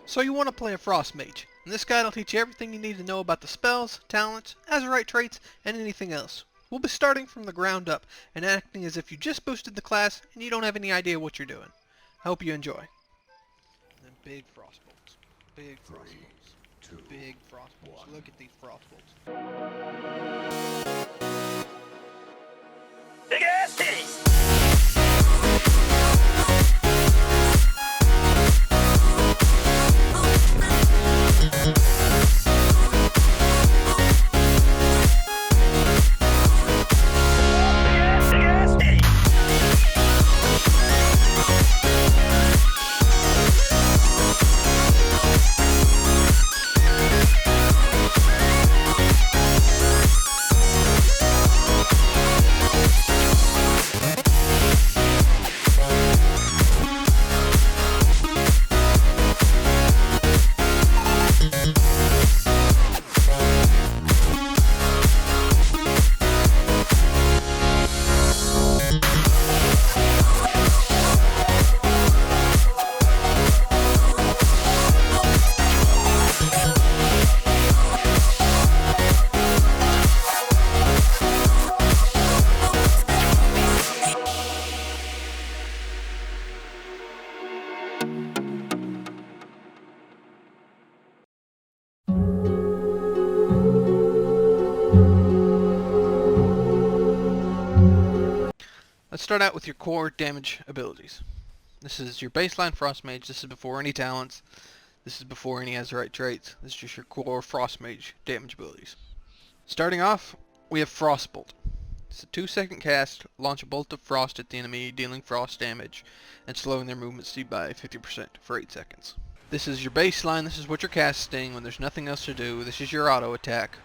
So you want to play a Frost Mage, and this guide will teach you everything you need to know about the spells, talents, Azerite traits, and anything else. We'll be starting from the ground up, and acting as if you just boosted the class and you don't have any idea what you're doing. I hope you enjoy. And then big frost bolts. Big frost bolts. Big frost bolts. Look at these frost bolts. Big ass titties! Let's start out with your core damage abilities. This is your baseline Frost Mage. This is before any talents. This is before any Azerite traits. This is just your core Frost Mage damage abilities. Starting off, we have Frostbolt. It's a 2-second cast. Launch a bolt of frost at the enemy, dealing frost damage and slowing their movement speed by 50% for 8 seconds. This is your baseline. This is what you're casting when there's nothing else to do. This is your auto attack.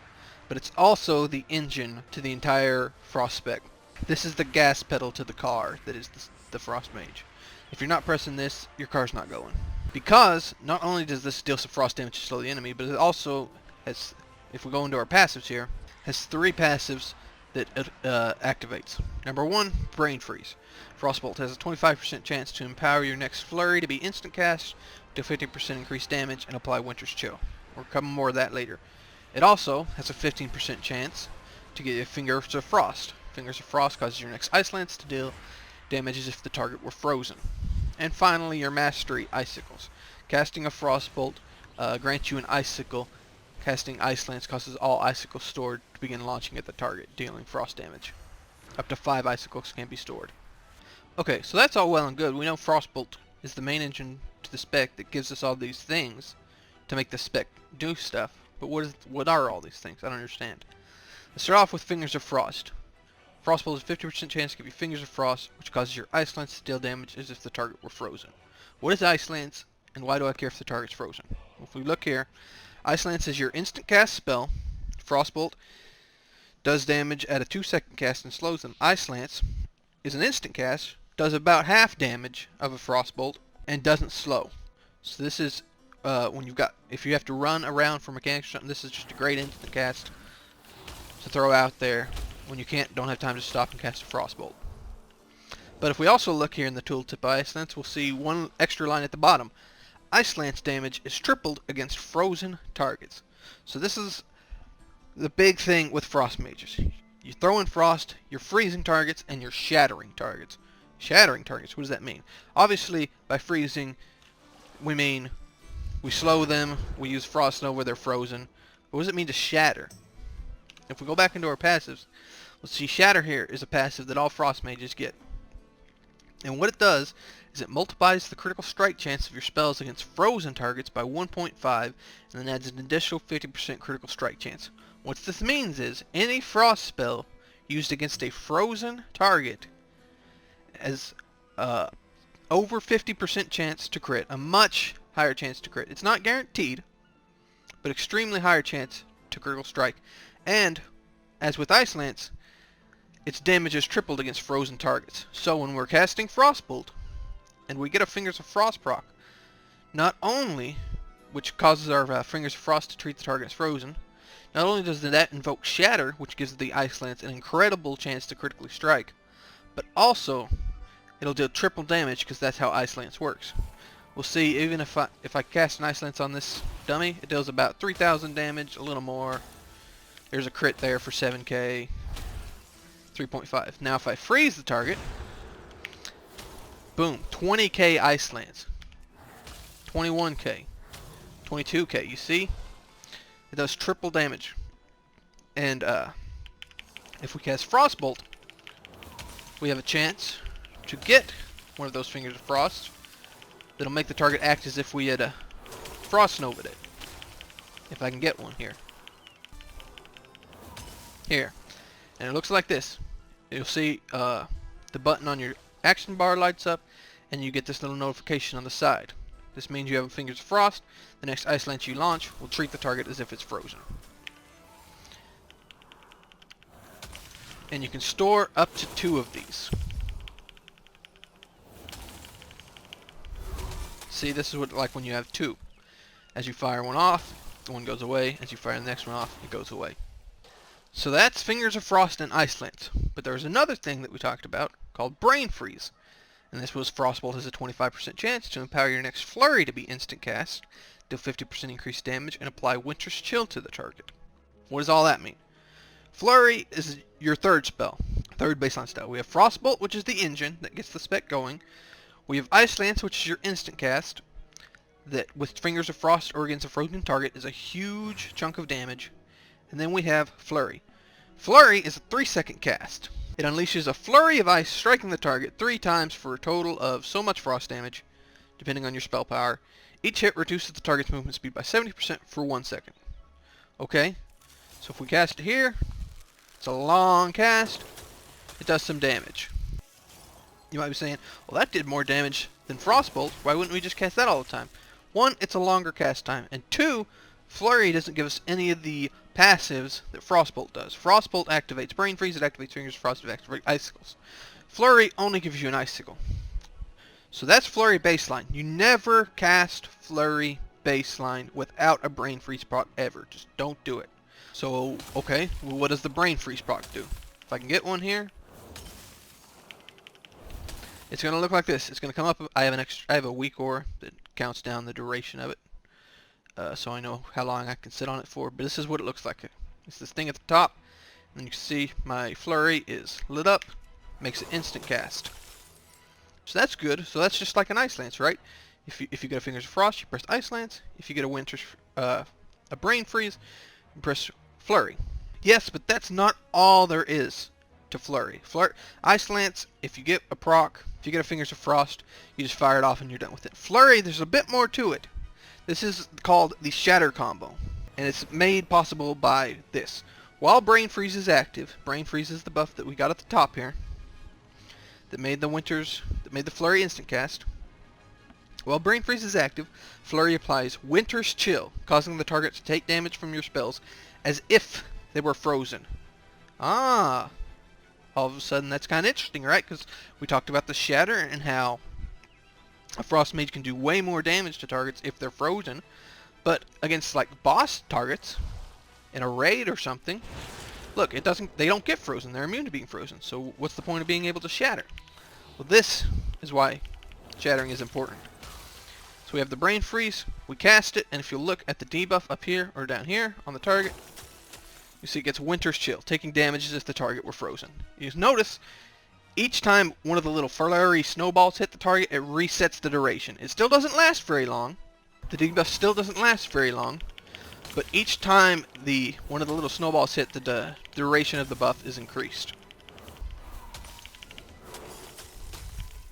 But it's also the engine to the entire Frost spec. This is the gas pedal to the car that is the Frost Mage. If you're not pressing this, your car's not going. Because not only does this deal some frost damage to slow the enemy, but it also has, if we go into our passives here, has 3 passives that activates. Number 1, Brain Freeze. Frostbolt has a 25% chance to empower your next flurry to be instant cast, do 50% increased damage, and apply Winter's Chill. We'll cover more of that later. It also has a 15% chance to get a Fingers of Frost. Fingers of Frost causes your next Ice Lance to deal damage as if the target were frozen. And finally, your Mastery Icicles. Casting a Frostbolt grants you an Icicle. Casting Ice Lance causes all Icicles stored to begin launching at the target, dealing frost damage. Up to 5 Icicles can be stored. Okay, so that's all well and good. We know Frostbolt is the main engine to the spec that gives us all these things to make the spec do stuff. But what are all these things? I don't understand. Let's start off with Fingers of Frost. Frostbolt has a 50% chance to give you Fingers of Frost, which causes your Ice Lance to deal damage as if the target were frozen. What is Ice Lance, and why do I care if the target's frozen? Well, if we look here, Ice Lance is your instant cast spell. Frostbolt does damage at a 2-second cast and slows them. Ice Lance is an instant cast, does about half damage of a Frostbolt, and doesn't slow. So this is if you have to run around for mechanics or something, this is just a great instant cast to throw out there when you don't have time to stop and cast a Frostbolt. But if we also look here in the tooltip Ice Lance, we'll see one extra line at the bottom. Ice Lance damage is tripled against frozen targets. So this is the big thing with Frost Mages. You throw in frost, you're freezing targets, and you're shattering targets. Shattering targets, what does that mean? Obviously, by freezing, we mean we slow them, we use frost nova where they're frozen. But what does it mean to shatter? If we go back into our passives, let's see, Shatter here is a passive that all Frost Mages get. And what it does is it multiplies the critical strike chance of your spells against frozen targets by 1.5 and then adds an additional 50% critical strike chance. What this means is any frost spell used against a frozen target has over 50% chance to crit, a much higher chance to crit. It's not guaranteed, but extremely higher chance to critical strike. And, as with Ice Lance, its damage is tripled against frozen targets. So when we're casting Frostbolt, and we get a Fingers of Frost proc, not only, which causes our Fingers of Frost to treat the target as frozen, not only does that invoke Shatter, which gives the Ice Lance an incredible chance to critically strike, but also, it'll deal triple damage because that's how Ice Lance works. we'll see. Even if I cast an Ice Lance on this dummy, it deals about 3,000 damage, a little more. There's a crit there for 7k, 3.5. Now if I freeze the target, boom, 20k Ice Lance, 21k, 22k. You see, it does triple damage. And if we cast Frostbolt, we have a chance to get one of those Fingers of Frost that'll make the target act as if we had Frost Nova'd it. If I can get one here. Here. And it looks like this. You'll see the button on your action bar lights up, and you get this little notification on the side. This means you have a Fingers of Frost. The next Ice Lance you launch will treat the target as if it's frozen. And you can store up to 2 of these. See, this is what like when you have 2. As you fire one off, the one goes away. As you fire the next one off, it goes away. So that's Fingers of Frost and Ice Lance. But there's another thing that we talked about called Brain Freeze. And this was Frostbolt has a 25% chance to empower your next flurry to be instant cast, deal 50% increased damage, and apply Winter's Chill to the target. What does all that mean? Flurry is your third spell, third baseline spell. We have Frostbolt, which is the engine that gets the spec going. We have Ice Lance, which is your instant cast, that with Fingers of Frost or against a frozen target is a huge chunk of damage. And then we have Flurry. Flurry is a 3-second cast. It unleashes a flurry of ice, striking the target 3 times for a total of so much frost damage, depending on your spell power. Each hit reduces the target's movement speed by 70% for 1 second. Okay, so if we cast it here, it's a long cast, it does some damage. You might be saying, well, that did more damage than Frostbolt. Why wouldn't we just cast that all the time? 1, it's a longer cast time, and 2, Flurry doesn't give us any of the passives that Frostbolt does. Frostbolt activates Brain Freeze, it activates Fingers of Frost, it activates Icicles. Flurry only gives you an Icicle. So that's Flurry baseline. You never cast Flurry baseline without a Brain Freeze proc ever. Just don't do it. So, okay, well, what does the Brain Freeze proc do? If I can get one here, it's going to look like this. It's going to come up. I have a weak ore that counts down the duration of it. So I know how long I can sit on it for, but this is what it looks like. It's this thing at the top, and you can see my flurry is lit up, makes it instant cast. So that's good. So that's just like an Ice Lance, right? If you get a Fingers of Frost, you press Ice Lance. If you get a Brain Freeze, you press Flurry. Yes, but that's not all there is to Flurry. Ice Lance, if you get a proc, if you get a Fingers of Frost, you just fire it off and you're done with it. Flurry, there's a bit more to it. This is called the Shatter combo, and it's made possible by this. While Brain Freeze is active, Brain Freeze is the buff that we got at the top here, that made the Flurry instant cast. While Brain Freeze is active, Flurry applies Winter's Chill, causing the target to take damage from your spells as if they were frozen. Ah, all of a sudden that's kind of interesting, right? Because we talked about the Shatter and how a Frost Mage can do way more damage to targets if they're frozen, but against like boss targets in a raid or something, look, they don't get frozen. They're immune to being frozen. So what's the point of being able to shatter? Well, this is why shattering is important. So we have the Brain Freeze, we cast it, and if you look at the debuff up here or down here on the target, you see it gets Winter's Chill, taking damage as if the target were frozen. You notice each time one of the little flurry snowballs hit the target, it resets the duration. It still doesn't last very long. The debuff still doesn't last very long. But each time one of the little snowballs hit, the duration of the buff is increased.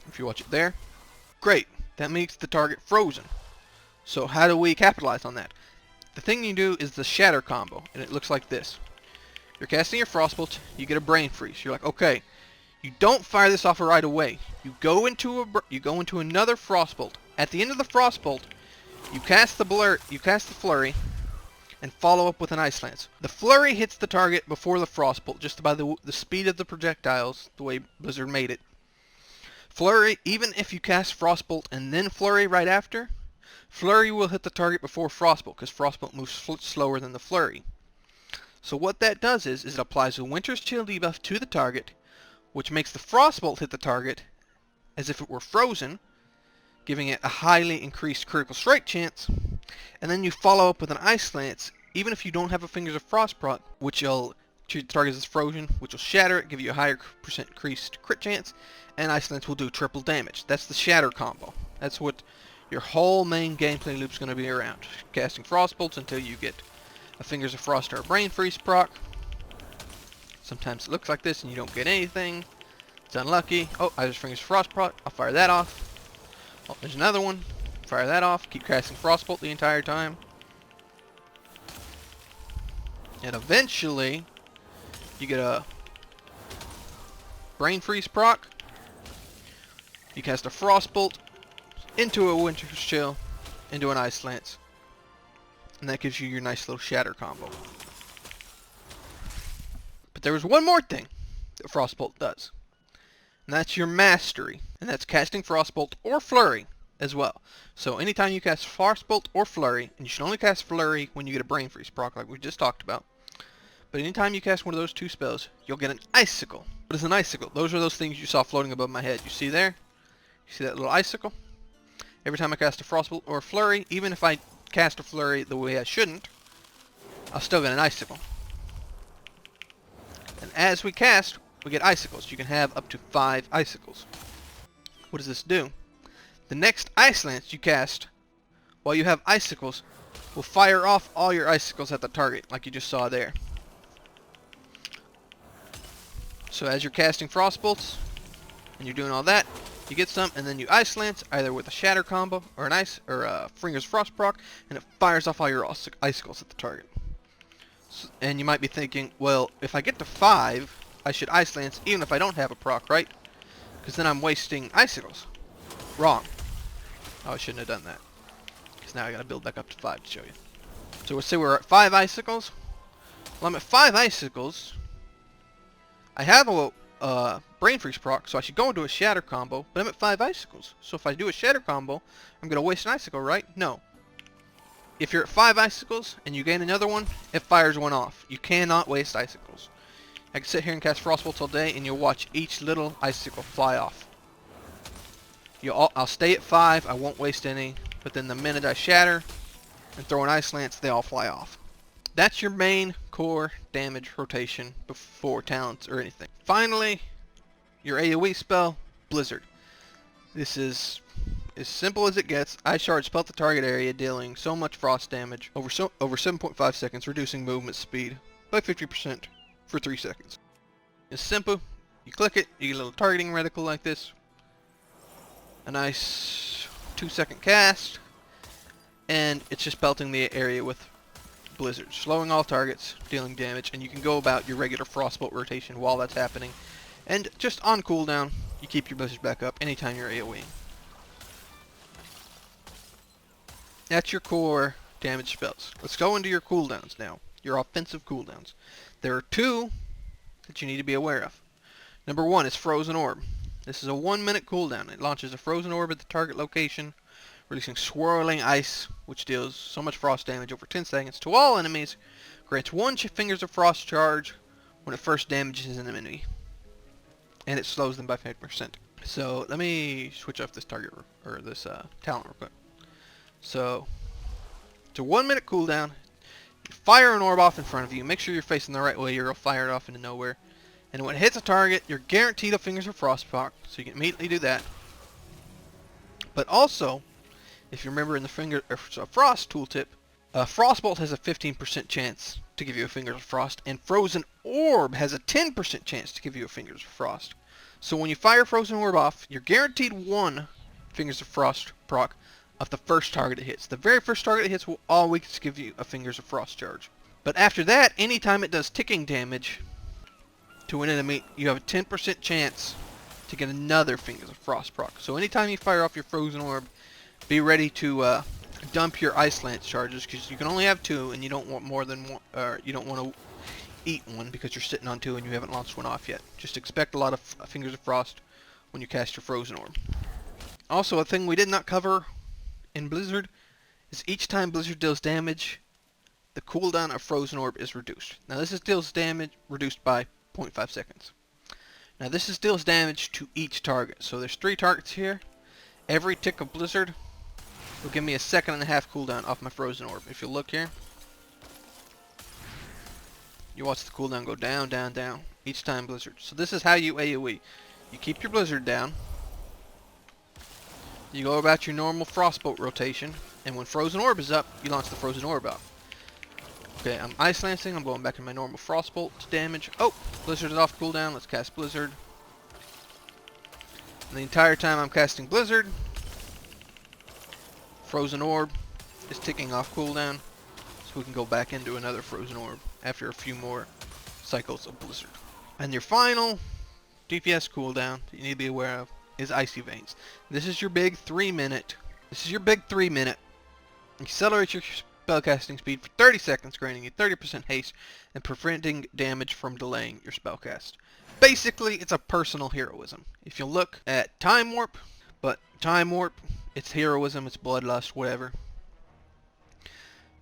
If you watch it there. Great. That makes the target frozen. So how do we capitalize on that? The thing you do is the Shatter combo, and it looks like this. You're casting your Frostbolt, you get a Brain Freeze. You're like, okay. You don't fire this off right away. You go into another Frostbolt. At the end of the Frostbolt, you cast the Flurry, and follow up with an Ice Lance. The Flurry hits the target before the Frostbolt, just by the speed of the projectiles, the way Blizzard made it. Flurry, even if you cast Frostbolt and then Flurry right after, Flurry will hit the target before Frostbolt, because Frostbolt moves slower than the Flurry. So what that does is it applies a Winter's Chill debuff to the target, which makes the Frostbolt hit the target as if it were frozen, giving it a highly increased critical strike chance, and then you follow up with an Ice Lance, even if you don't have a Fingers of Frost proc, which will treat the target as frozen, which will shatter it, give you a higher percent increased crit chance, and Ice Lance will do triple damage. That's the shatter combo. That's what your whole main gameplay loop is going to be around. Casting Frost Bolts until you get a Fingers of Frost or a Brain Freeze proc. Sometimes it looks like this and you don't get anything. It's unlucky. Oh, I just Fingers of Frost proc. I'll fire that off. Oh, there's another one. Fire that off. Keep casting Frostbolt the entire time. And eventually, you get a Brain Freeze proc. You cast a Frostbolt into a Winter's Chill, into an Ice Lance. And that gives you your nice little shatter combo. But there was one more thing that Frostbolt does. And that's your mastery. And that's casting Frostbolt or Flurry as well. So anytime you cast Frostbolt or Flurry, and you should only cast Flurry when you get a Brain Freeze proc like we just talked about. But anytime you cast one of those two spells, you'll get an Icicle. What is an Icicle? Those are those things you saw floating above my head. You see there? You see that little Icicle? Every time I cast a Frostbolt or a Flurry, even if I cast a Flurry the way I shouldn't, I'll still get an Icicle. And as we cast, we get Icicles. You can have up to 5 Icicles. What does this do? The next Ice Lance you cast while you have Icicles will fire off all your Icicles at the target, like you just saw there. So as you're casting Frostbolts, and you're doing all that, you get some, and then you Ice Lance, either with a Shatter combo, or an Ice, or a Fingers Frost proc, and it fires off all your Icicles at the target. So, and you might be thinking, well, if I get to 5, I should Ice Lance even if I don't have a proc, right? Because then I'm wasting Icicles. Wrong. Oh, I shouldn't have done that. Because now I gotta build back up to 5 to show you. So let's say we're at 5 Icicles. Well, I'm at 5 Icicles. I have a Brain Freeze proc, so I should go into a Shatter combo, but I'm at 5 Icicles. So if I do a Shatter combo, I'm gonna waste an Icicle, right? No. If you're at 5 Icicles, and you gain another one, it fires one off. You cannot waste Icicles. I can sit here and cast Frostbolts all day, and you'll watch each little Icicle fly off. I'll stay at 5, I won't waste any, but then the minute I Shatter and throw an Ice Lance, they all fly off. That's your main core damage rotation before talents or anything. Finally, your AoE spell, Blizzard. This is as simple as it gets. Ice Shard spelt the target area, dealing so much frost damage over 7.5 seconds, reducing movement speed by 50% for 3 seconds. It's simple. You click it, you get a little targeting reticle like this. A nice 2-second cast, and it's just belting the area with Blizzard, slowing all targets, dealing damage, and you can go about your regular Frostbolt rotation while that's happening. And just on cooldown, you keep your Blizzard back up anytime you're AoEing. That's your core damage spells. Let's go into your cooldowns now, your offensive cooldowns. There are 2 that you need to be aware of. Number 1 is Frozen Orb. This is a 1-minute cooldown. It launches a Frozen Orb at the target location, releasing swirling ice, which deals so much frost damage over 10 seconds to all enemies, grants 1 Fingers of Frost charge when it first damages an enemy, and it slows them by 5%. So let me switch off this target, or this talent real quick. So it's a 1-minute cooldown. You fire an orb off in front of you. Make sure you're facing the right way, or you'll fire it off into nowhere. And when it hits a target, you're guaranteed a Fingers of Frost proc, so you can immediately do that. But also, if you remember in the Frost tooltip, Frostbolt has a 15% chance to give you a Fingers of Frost, and Frozen Orb has a 10% chance to give you a Fingers of Frost. So when you fire Frozen Orb off, you're guaranteed 1 Fingers of Frost proc of the first target it hits. The very first target it hits will always give you a Fingers of Frost charge. But after that, anytime it does ticking damage to an enemy, you have a 10% chance to get another Fingers of Frost proc. So anytime you fire off your Frozen Orb, be ready to dump your Ice Lance charges, because you can only have 2, and you don't want more than 1. You don't want to eat 1 because you're sitting on 2 and you haven't launched 1 off yet. Just expect a lot of Fingers of Frost when you cast your Frozen Orb. Also, a thing we did not cover in Blizzard is each time Blizzard deals damage, the cooldown of Frozen Orb is reduced. Now this is deals damage reduced by 0.5 seconds. Now this is deals damage to each target. So there's 3 targets here, every tick of blizzard will give me a 1.5 seconds cooldown off my frozen orb. If you look here, you watch the cooldown go down, down, down each time blizzard. So this is how you AoE. You keep your blizzard down. You go about your normal frostbolt rotation, and when frozen orb is up, you launch the frozen orb out. Okay, I'm ice lancing. I'm going back in my normal frostbolt damage. Oh, blizzard is off cooldown. Let's cast blizzard. And the entire time I'm casting blizzard, frozen orb is ticking off cooldown, so we can go back into another frozen orb after a few more cycles of blizzard. And your final DPS cooldown that you need to be aware of is Icy Veins. This is your big 3 minute. Accelerate your spellcasting speed for 30 seconds, granting you 30% haste and preventing damage from delaying your spellcast. Basically, it's a personal heroism. If you look at Time Warp, it's heroism, it's bloodlust, whatever.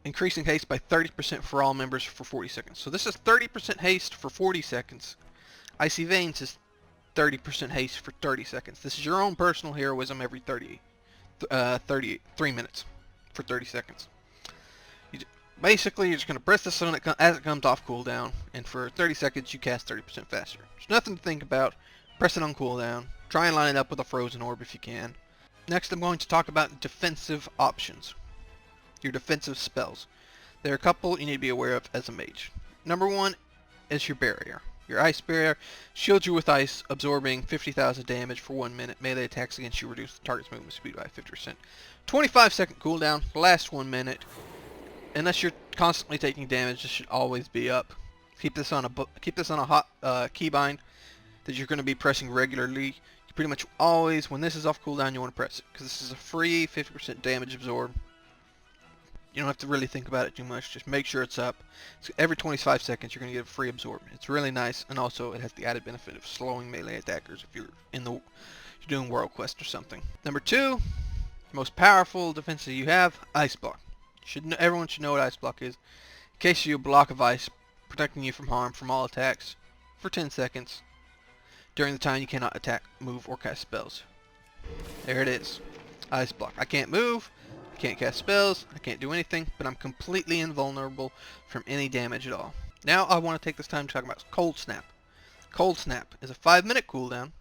Increasing haste by 30% for all members for 40 seconds. So this is 30% haste for 40 seconds. Icy Veins is 30% haste for 30 seconds. This is your own personal heroism every 3 minutes for 30 seconds. Basically, you're just going to press this on it as it comes off cooldown, and for 30 seconds you cast 30% faster. There's nothing to think about. Press it on cooldown. Try and line it up with a frozen orb if you can. Next, I'm going to talk about defensive options. Your defensive spells. There are a couple you need to be aware of as a mage. Number 1 is your barrier. Your ice barrier shields you with ice, absorbing 50,000 damage for 1 minute. Melee attacks against you reduce the target's movement speed by 50%. 25-second cooldown, last 1 minute. Unless you're constantly taking damage, this should always be up. Keep this on a hot keybind that you're going to be pressing regularly. You pretty much always, when this is off cooldown, you want to press it, because this is a free 50% damage absorb. You don't have to really think about it too much. Just make sure it's up. So every 25 seconds, you're going to get a free absorb. It's really nice, and also it has the added benefit of slowing melee attackers if you're doing World Quest or something. Number 2, most powerful defense you have, Ice Block. Everyone should know what Ice Block is. In case you a block of ice, protecting you from harm from all attacks for 10 seconds during the time you cannot attack, move, or cast spells. There it is. Ice Block. I can't move, I can't cast spells, I can't do anything, but I'm completely invulnerable from any damage at all. Now I want to take this time to talk about Cold Snap. Cold Snap is a 5-minute cooldown.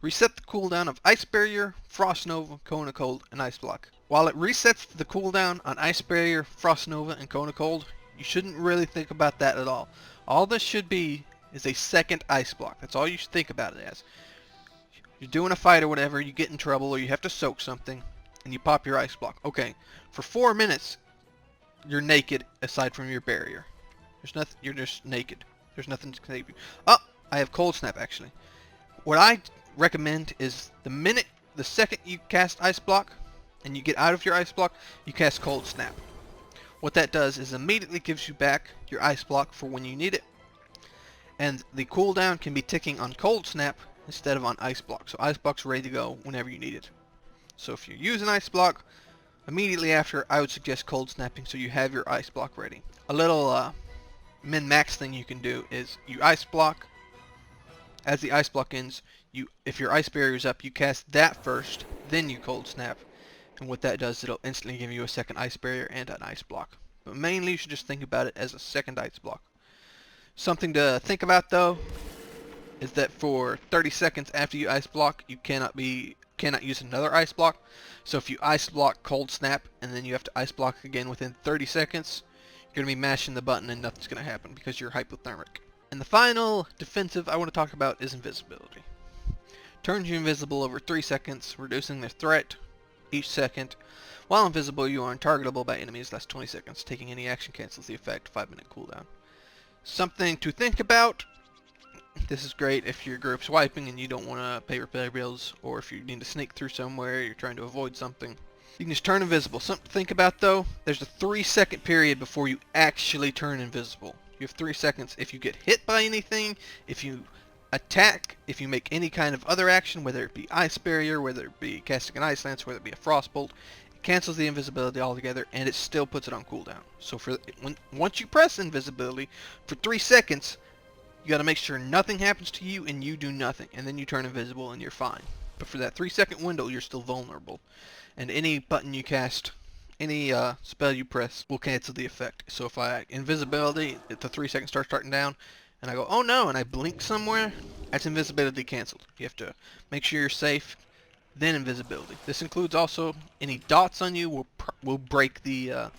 Reset the cooldown of Ice Barrier, Frost Nova, Cone of Cold, and Ice Block. While it resets the cooldown on Ice Barrier, Frost Nova, and Cone of Cold, you shouldn't really think about that at all. All this should be is a second Ice Block. That's all you should think about it as. You're doing a fight or whatever, you get in trouble, or you have to soak something, and you pop your Ice Block. Okay, for 4 minutes, you're naked aside from your barrier. There's nothing. You're just naked. There's nothing to save you. Oh, I have Cold Snap actually. What I recommend is the second you cast Ice Block and you get out of your Ice Block, you cast Cold Snap. What that does is immediately gives you back your Ice Block for when you need it, and the cooldown can be ticking on Cold Snap instead of on Ice Block. So Ice Block's ready to go whenever you need it. So if you use an Ice Block, immediately after I would suggest Cold Snapping so you have your Ice Block ready. A little min-max thing you can do is you Ice Block. As the Ice Block ends, if your Ice Barrier is up, you cast that first, then you Cold Snap. And what that does, it'll instantly give you a second Ice Barrier and an Ice Block. But mainly you should just think about it as a second Ice Block. Something to think about though is that for 30 seconds after you Ice Block, you cannot use another Ice Block. So if you Ice Block Cold Snap and then you have to Ice Block again within 30 seconds, you're going to be mashing the button and nothing's going to happen because you're hypothermic. And the final defensive I want to talk about is invisibility. Turns you invisible over 3 seconds, reducing their threat each second. While invisible, you are untargetable by enemies last 20 seconds. Taking any action cancels the effect. 5-minute cooldown. Something to think about. This is great if your group's wiping and you don't want to pay repair bills, or if you need to sneak through somewhere, you're trying to avoid something. You can just turn invisible. Something to think about though, there's a 3-second period before you actually turn invisible. You have 3 seconds if you get hit by anything, if you attack, if you make any kind of other action, whether it be Ice Barrier, whether it be casting an Ice Lance, whether it be a Frostbolt, it cancels the invisibility altogether and it still puts it on cooldown. So once you press invisibility for 3 seconds, you got to make sure nothing happens to you and you do nothing, and then you turn invisible and you're fine. But for that 3-second window, you're still vulnerable. And any button you cast, any spell you press, will cancel the effect. So if I invisibility, if the 3 seconds starting down, and I go, oh no, and I blink somewhere, that's invisibility canceled. You have to make sure you're safe, then invisibility. This includes also any dots on you will break the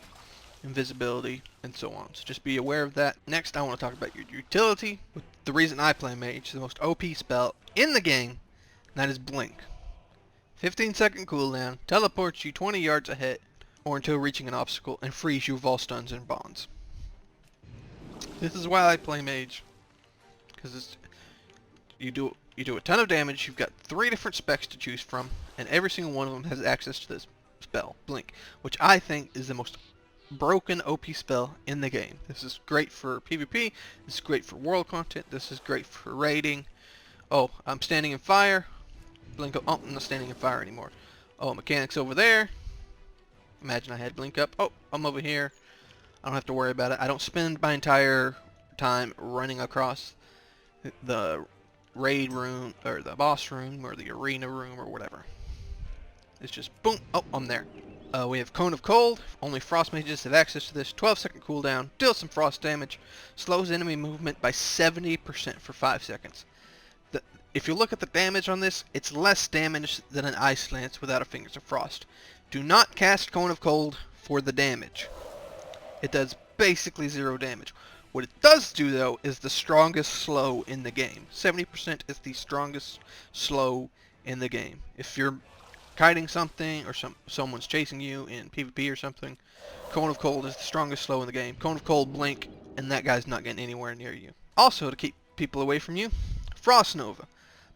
invisibility, and so on. So just be aware of that. Next, I want to talk about your utility. The reason I play Mage, the most OP spell in the game, and that is Blink. 15-second cooldown, teleports you 20 yards ahead, or until reaching an obstacle, and frees you of all stuns and bonds. This is why I play Mage, because you do a ton of damage. You've got 3 different specs to choose from, and every single one of them has access to this spell, Blink, which I think is the most broken OP spell in the game. This is great for PvP, this is great for world content, this is great for raiding. Oh, I'm standing in fire. Blink up. Oh, I'm not standing in fire anymore. Oh, mechanics over there. Imagine I had blink up. Oh, I'm over here. I don't have to worry about it. I don't spend my entire time running across the raid room, or the boss room, or the arena room, or whatever. It's just boom. Oh, I'm there. We have Cone of Cold. Only frost mages have access to this. 12-second cooldown. Deals some frost damage. Slows enemy movement by 70% for 5 seconds. If you look at the damage on this, it's less damage than an Ice Lance without a Fingers of Frost. Do not cast Cone of Cold for the damage. It does basically 0 damage. What it does do, though, is the strongest slow in the game. 70% is the strongest slow in the game. If you're kiting something, or someone's chasing you in PvP or something, Cone of Cold is the strongest slow in the game. Cone of Cold, blink, and that guy's not getting anywhere near you. Also, to keep people away from you, Frost Nova.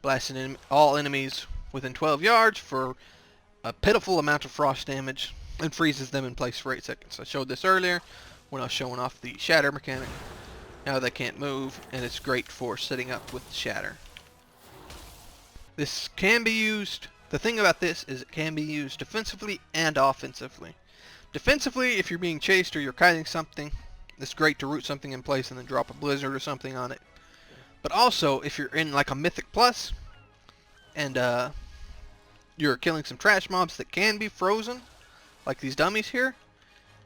Blasting all enemies within 12 yards for a pitiful amount of frost damage, and freezes them in place for 8 seconds. I showed this earlier when I was showing off the shatter mechanic. Now they can't move, and it's great for setting up with shatter. This can be used. The thing about this is it can be used defensively and offensively. Defensively, if you're being chased or you're kiting something, it's great to root something in place and then drop a blizzard or something on it. But also, if you're in like a Mythic Plus, and you're killing some trash mobs that can be frozen, like these dummies here,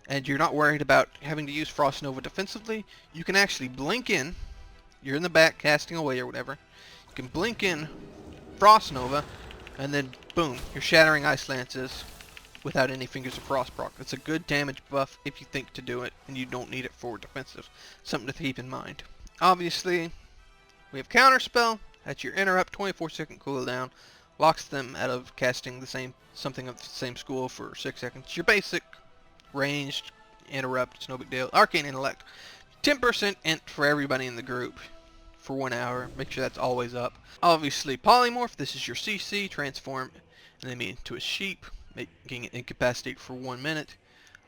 and you're not worried about having to use Frost Nova defensively, you can actually blink in. You're in the back casting away or whatever. You can blink in Frost Nova, and then boom, you're shattering Ice Lances without any Fingers of Frost proc. It's a good damage buff if you think to do it, and you don't need it for defensive. Something to keep in mind. Obviously, we have Counterspell. That's your interrupt, 24-second cooldown. Locks them out of casting something of the same school for 6 seconds. Your basic ranged interrupt, it's no big deal. Arcane Intellect, 10% int for everybody in the group for 1 hour. Make sure that's always up. Obviously, Polymorph. This is your CC. Transform an enemy into a sheep, making it incapacitate for 1 minute.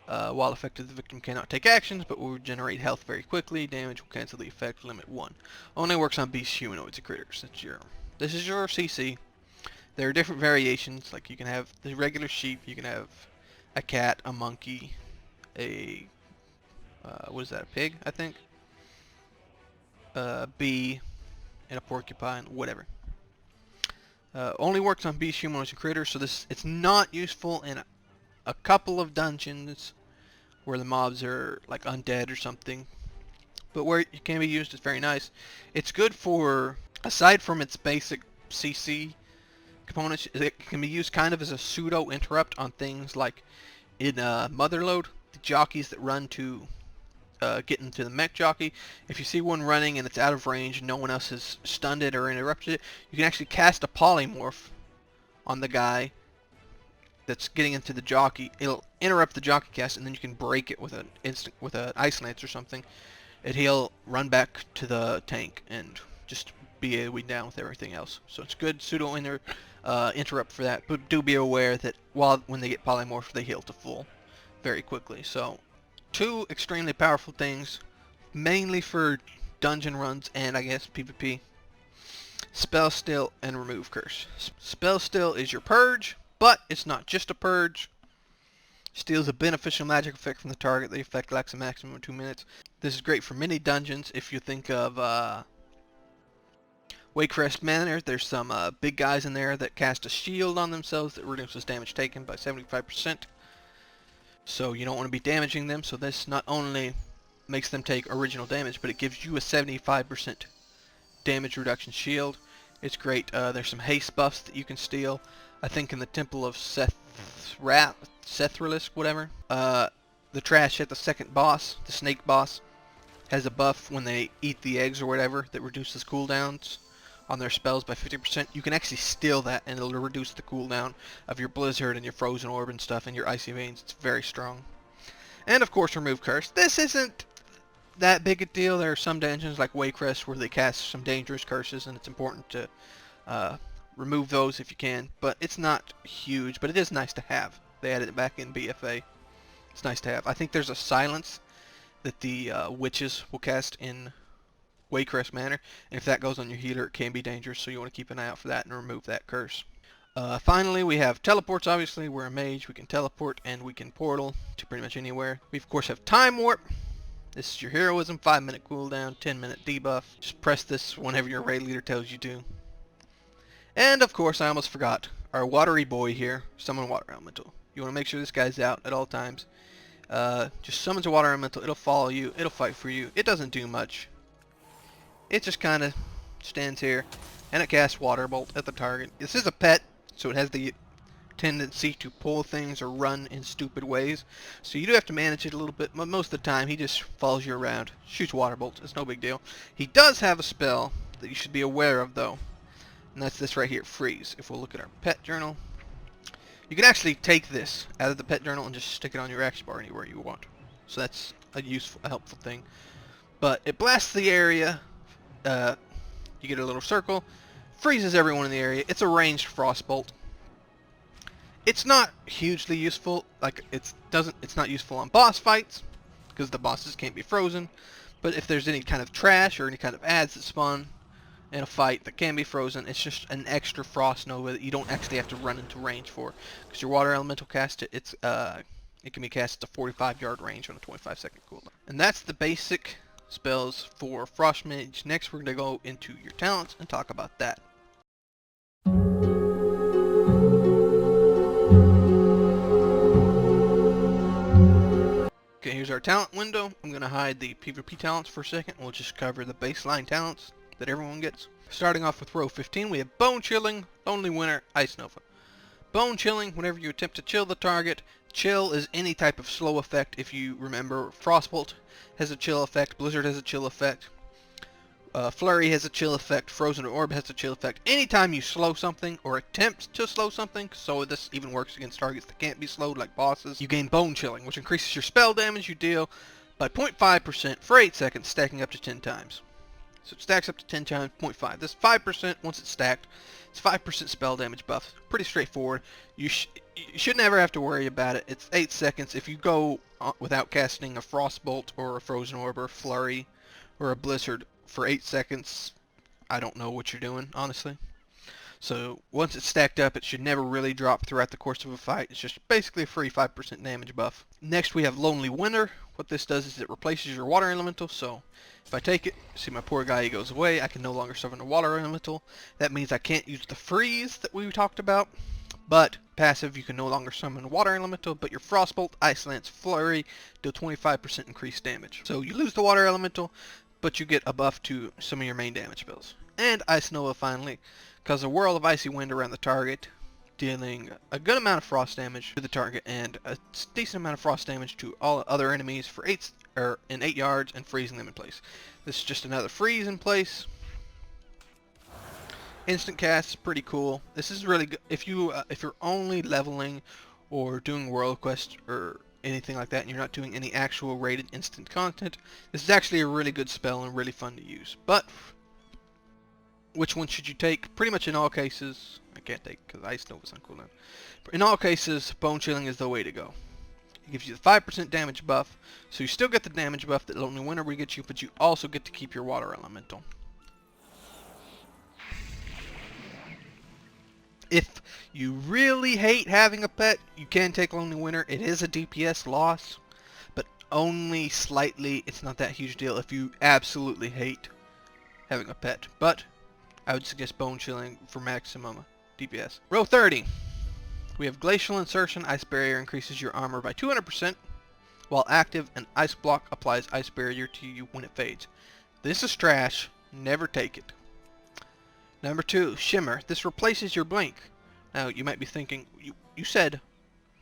While affected, the victim cannot take actions, but will regenerate health very quickly. Damage will cancel the effect, limit 1. Only works on beasts, humanoids, and critters. This is your CC. There are different variations, like you can have the regular sheep, you can have a cat, a monkey, what is that, a pig, I think? A bee, and a porcupine, whatever. Only works on beasts, humanoids, and critters, so it's not useful in a couple of dungeons where the mobs are like undead or something, but where it can be used, it's very nice. It's good for, aside from its basic CC components, it can be used kind of as a pseudo interrupt on things like in Motherlode, the jockeys that run to get into the mech jockey. If you see one running and it's out of range and no one else has stunned it or interrupted it, you can actually cast a polymorph on the guy that's getting into the jockey. It'll interrupt the jockey cast, and then you can break it with an Ice Lance or something, and he'll run back to the tank and just be AoE down with everything else. So it's good pseudo interrupt for that. But do be aware that when they get polymorphed, they heal to full very quickly. So 2 extremely powerful things, mainly for dungeon runs and I guess PvP. Spell Still and Remove Curse. Spell Still is your purge, but it's not just a purge. Steals a beneficial magic effect from the target. The effect lasts a maximum of 2 minutes. This is great for many dungeons. If you think of Wakecrest Manor, there's some big guys in there that cast a shield on themselves that reduces damage taken by 75%. So you don't want to be damaging them, so this not only makes them take original damage, but it gives you a 75% damage reduction shield. It's great. There's some haste buffs that you can steal. I think in the Temple of Sethralisk, whatever. The trash at the second boss, the snake boss, has a buff when they eat the eggs or whatever that reduces cooldowns on their spells by 50%. You can actually steal that and it'll reduce the cooldown of your Blizzard and your Frozen Orb and stuff and your Icy Veins. It's very strong. And of course, remove Curse. This isn't that big a deal. There are some dungeons like Wakecrest where they cast some dangerous curses and it's important to remove those if you can. But it's not huge, but it is nice to have. They added it back in BFA. It's nice to have. I think there's a silence that the witches will cast in Wakecrest Manor, and if that goes on your healer, it can be dangerous, so you want to keep an eye out for that and remove that curse. Finally, we have teleports, obviously. We're a mage, we can teleport, and we can portal to pretty much anywhere. We, of course, have Time Warp. This is your heroism, 5-minute cooldown, 10-minute debuff. Just press this whenever your raid leader tells you to. And, of course, I almost forgot, our watery boy here, Summon Water Elemental. You want to make sure this guy's out at all times. Just summons a water elemental, it'll follow you, it'll fight for you. It doesn't do much. It just kind of stands here, and it casts Water Bolt at the target. This is a pet, so it has the tendency to pull things or run in stupid ways. So you do have to manage it a little bit, but most of the time he just follows you around, shoots Water Bolts. It's no big deal. He does have a spell that you should be aware of, though, and that's this right here, Freeze. If we'll look at our pet journal, you can actually take this out of the pet journal and just stick it on your action bar anywhere you want. So that's a helpful thing. But it blasts the area. You get a little circle, freezes everyone in the area. It's a ranged frostbolt. It's not hugely useful. Like it's not useful on boss fights because the bosses can't be frozen. But if there's any kind of trash or any kind of adds that spawn in a fight that can be frozen, it's just an extra frost nova that you don't actually have to run into range for, because your water elemental cast it. It can be cast at a 45-yard range on a 25-second cooldown. And that's the basic spells for Frost Mage. Next, we're going to go into your talents and talk about that. Okay, here's our talent window. I'm going to hide the PvP talents for a second. We'll just cover the baseline talents that everyone gets. Starting off with row 15, we have Bone Chilling, Lonely Winter, Ice Nova. Bone Chilling, whenever you attempt to chill the target. Chill is any type of slow effect. If you remember, Frostbolt has a chill effect, Blizzard has a chill effect, Flurry has a chill effect, Frozen Orb has a chill effect. Anytime you slow something or attempt to slow something, so this even works against targets that can't be slowed like bosses, you gain Bone Chilling, which increases your spell damage you deal by 0.5% for 8 seconds, stacking up to 10 times. So it stacks up to 10 times 0.5. This 5%, once it's stacked, it's 5% spell damage buff. Pretty straightforward. You should never have to worry about it. It's 8 seconds. If you go without casting a Frostbolt or a Frozen Orb or a Flurry or a Blizzard for 8 seconds, I don't know what you're doing, honestly. So once it's stacked up, it should never really drop throughout the course of a fight. It's just basically a free 5% damage buff. Next we have Lonely Winter. What this does is it replaces your water elemental. So if I take it, see my poor guy, he goes away. I can no longer summon a water elemental. That means I can't use the freeze that we talked about. But passive, you can no longer summon a water elemental, but your Frostbolt, Ice Lance, Flurry deal 25% increased damage. So you lose the water elemental, but you get a buff to some of your main damage spells. And Ice Nova finally, causes a whirl of icy wind around the target, dealing a good amount of frost damage to the target and a decent amount of frost damage to all other enemies for 8 yards and freezing them in place. This is just another freeze in place. Instant cast, pretty cool. This is really good if you're only leveling or doing world quest or anything like that and you're not doing any actual rated instant content. This is actually a really good spell and really fun to use. But which one should you take? Pretty much in all cases, I can't take because Ice Nova's on cooldown. In all cases, Bone Chilling is the way to go. It gives you the 5% damage buff, so you still get the damage buff that Lonely Winter will get you, but you also get to keep your water elemental. If you really hate having a pet, you can take Lonely Winter. It is a DPS loss, but only slightly. It's not that huge deal if you absolutely hate having a pet. But I would suggest Bone Chilling for maximum DPS. Row 30. We have Glacial Insertion. Ice Barrier increases your armor by 200%. While active, an Ice Block applies Ice Barrier to you when it fades. This is trash. Never take it. Number 2, Shimmer. This replaces your Blink. Now, you might be thinking, you said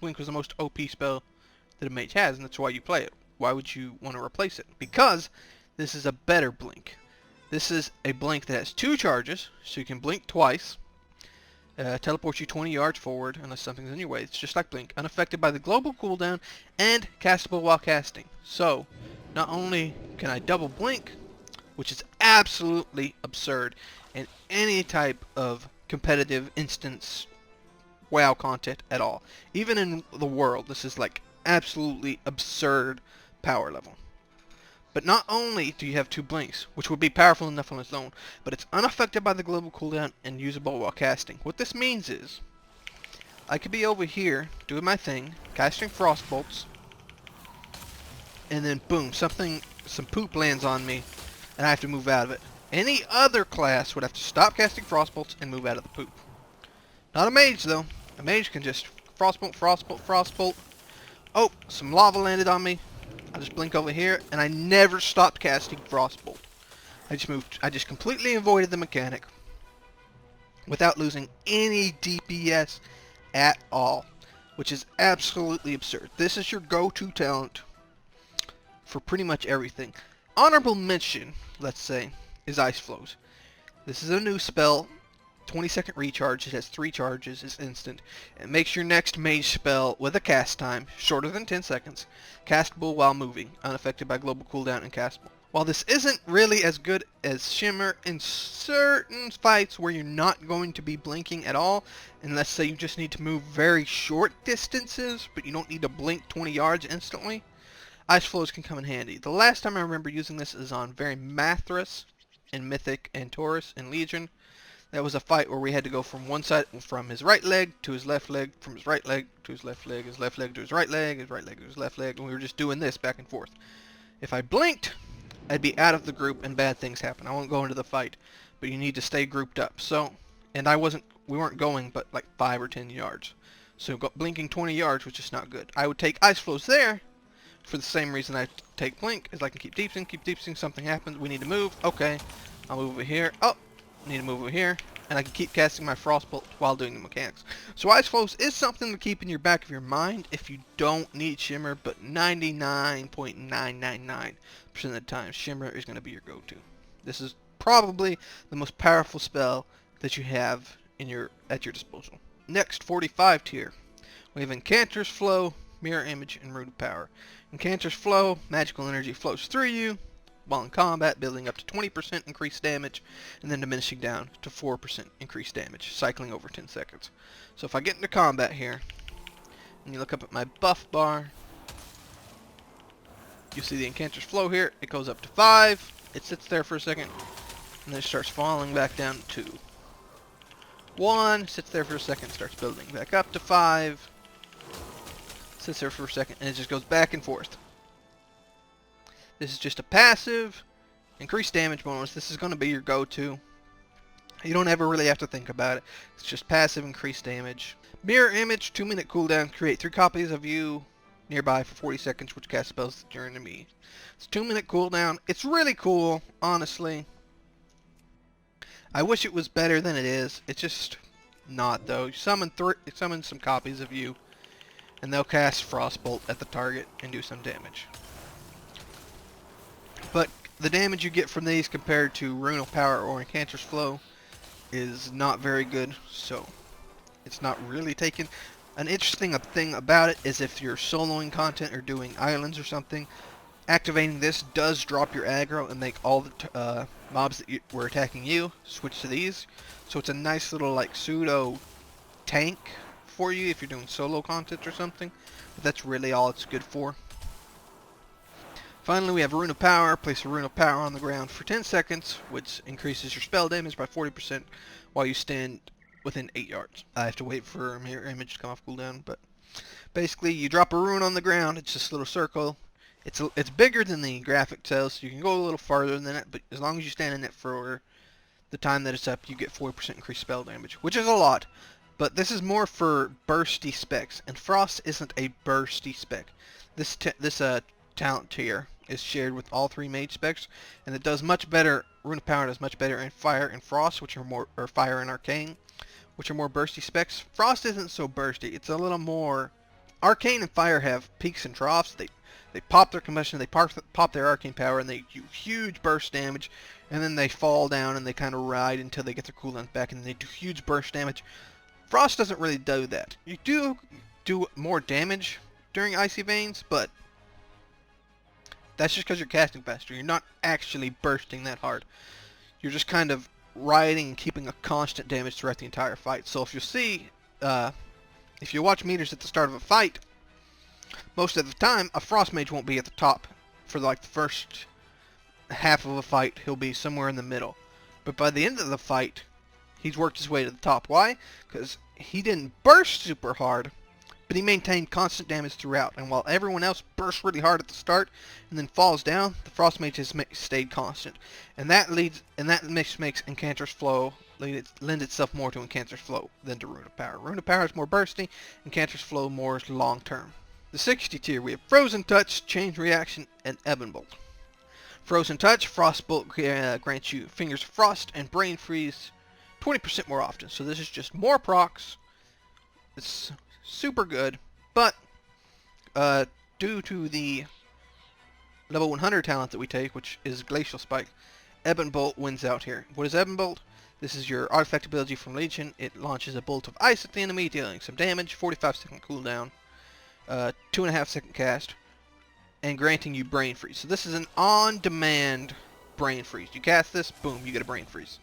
Blink was the most OP spell that a mage has, and that's why you play it. Why would you want to replace it? Because this is a better Blink. This is a Blink that has 2 charges, so you can blink twice. Teleports you 20 yards forward unless something's in your way. It's just like Blink, unaffected by the global cooldown, and castable while casting. So, not only can I double Blink, which is absolutely absurd in any type of competitive instance WoW content at all. Even in the world, this is like absolutely absurd power level. But not only do you have 2 blinks, which would be powerful enough on its own, but it's unaffected by the global cooldown and usable while casting. What this means is, I could be over here doing my thing, casting frostbolts, and then boom, some poop lands on me, and I have to move out of it. Any other class would have to stop casting frostbolts and move out of the poop. Not a mage though. A mage can just frostbolt, frostbolt, frostbolt. Oh, some lava landed on me. I just blink over here, and I never stopped casting Frostbolt. I just completely avoided the mechanic without losing any DPS at all, which is absolutely absurd. This is your go-to talent for pretty much everything. Honorable mention, let's say, is Ice Flows. This is a new spell, 20-second recharge. It has 3 charges. It's instant. It makes your next mage spell with a cast time shorter than 10 seconds, castable while moving, unaffected by global cooldown and castable. While this isn't really as good as Shimmer in certain fights where you're not going to be blinking at all, and let's say you just need to move very short distances, but you don't need to blink 20 yards instantly, Ice Flows can come in handy. The last time I remember using this is on very Mathras in Mythic and Taurus and Legion. That was a fight where we had to go from one side, from his right leg to his left leg, from his right leg to his left leg to his right leg, his right leg to his left leg, and we were just doing this back and forth. If I blinked, I'd be out of the group and bad things happen. I won't go into the fight, but you need to stay grouped up. So, and we weren't going but like 5 or 10 yards. So blinking 20 yards was just not good. I would take Ice Flows there for the same reason I take Blink, is I can keep deepsing, something happens, we need to move, okay, I'll move over here, oh, need to move over here, and I can keep casting my Frostbolt while doing the mechanics. So Ice Flows is something to keep in your back of your mind if you don't need Shimmer, but 99.999% of the time, Shimmer is going to be your go-to. This is probably the most powerful spell that you have at your disposal. Next, 45 tier. We have Incanter's Flow, Mirror Image, and Rune of Power. Incanter's Flow, magical energy flows through you while in combat, building up to 20% increased damage, and then diminishing down to 4% increased damage, cycling over 10 seconds. So if I get into combat here, and you look up at my buff bar, you see the Incanter's Flow here. It goes up to 5, it sits there for a second, and then it starts falling back down to 2. 1, sits there for a second, starts building back up to 5, sits there for a second, and it just goes back and forth. This is just a passive, increased damage bonus. This is going to be your go-to. You don't ever really have to think about it. It's just passive, increased damage. Mirror Image, 2-minute cooldown. Create 3 copies of you nearby for 40 seconds, which cast spells that your enemy. It's 2-minute cooldown. It's really cool, honestly. I wish it was better than it is. It's just not, though. You summon some copies of you, and they'll cast Frostbolt at the target and do some damage. But the damage you get from these compared to Rune of Power or Incanter's Flow is not very good, so it's not really taken. An interesting thing about it is if you're soloing content or doing islands or something, activating this does drop your aggro and make all the mobs that were attacking you switch to these. So it's a nice little like pseudo tank for you if you're doing solo content or something. But that's really all it's good for. Finally, we have Rune of Power. Place a Rune of Power on the ground for 10 seconds, which increases your spell damage by 40% while you stand within 8 yards. I have to wait for a Mirror Image to come off cooldown, but basically you drop a rune on the ground. It's just a little circle. It's bigger than the graphic tells, so you can go a little farther than that, but as long as you stand in it for the time that it's up, you get 40% increased spell damage, which is a lot. But this is more for bursty specs, and Frost isn't a bursty spec. This talent tier is shared with all 3 mage specs, and it does much better. Rune of Power does much better in Fire and Frost, which are more, or Fire and Arcane, which are more bursty specs. Frost isn't so bursty. It's a little more. Arcane and Fire have peaks and troughs. They pop their combustion, they pop their arcane power, and they do huge burst damage, and then they fall down and they kind of ride until they get their cooldowns back, and they do huge burst damage. Frost doesn't really do that. You do more damage during Icy Veins, but that's just because you're casting faster. You're not actually bursting that hard. You're just kind of riding and keeping a constant damage throughout the entire fight. So if you see, if you watch meters at the start of a fight, most of the time a Frost Mage won't be at the top for like the first half of a fight. He'll be somewhere in the middle. But by the end of the fight, he's worked his way to the top. Why? Because he didn't burst super hard, but he maintained constant damage throughout. And while everyone else bursts really hard at the start and then falls down, the Frost Mage has stayed constant. And that makes Incanter's Flow lend itself more to Incanter's Flow than to Rune of Power. Rune of Power is more bursty, Incanter's Flow more long term. The 60 tier, we have Frozen Touch, Chain Reaction, and Ebon Bolt. Frozen Touch, Frostbolt grants you Fingers of Frost and Brain Freeze 20% more often. So this is just more procs. It's super good, but due to the level 100 talent that we take, which is Glacial Spike, Ebon Bolt wins out here. What is Ebon Bolt? This is your artifact ability from Legion. It launches a bolt of ice at the enemy, dealing some damage, 45-second cooldown, 2.5-second cast, and granting you Brain Freeze. So this is an on-demand Brain Freeze. You cast this, boom, you get a Brain Freeze,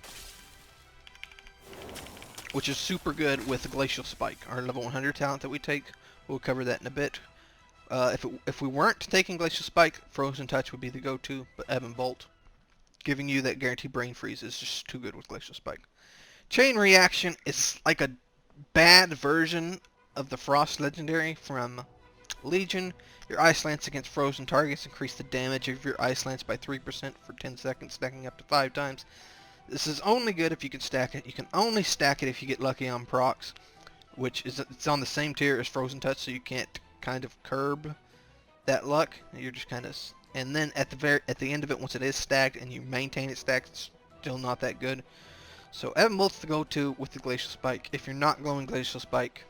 which is super good with the Glacial Spike, our level 100 talent that we take. We'll cover that in a bit. If we weren't taking Glacial Spike, Frozen Touch would be the go-to, but Ebon Bolt, giving you that guaranteed Brain Freeze, is just too good with Glacial Spike. Chain Reaction is like a bad version of the Frost Legendary from Legion. Your Ice Lance against frozen targets increase the damage of your Ice Lance by 3% for 10 seconds, stacking up to 5 times. This is only good if you can stack it. You can only stack it if you get lucky on procs, which is it's on the same tier as Frozen Touch, so you can't kind of curb that luck. You're just kind of, and then at the end of it, once it is stacked and you maintain it stacked, it's still not that good. So Ebon Bolt's the go-to with the Glacial Spike. If you're not going Glacial Spike,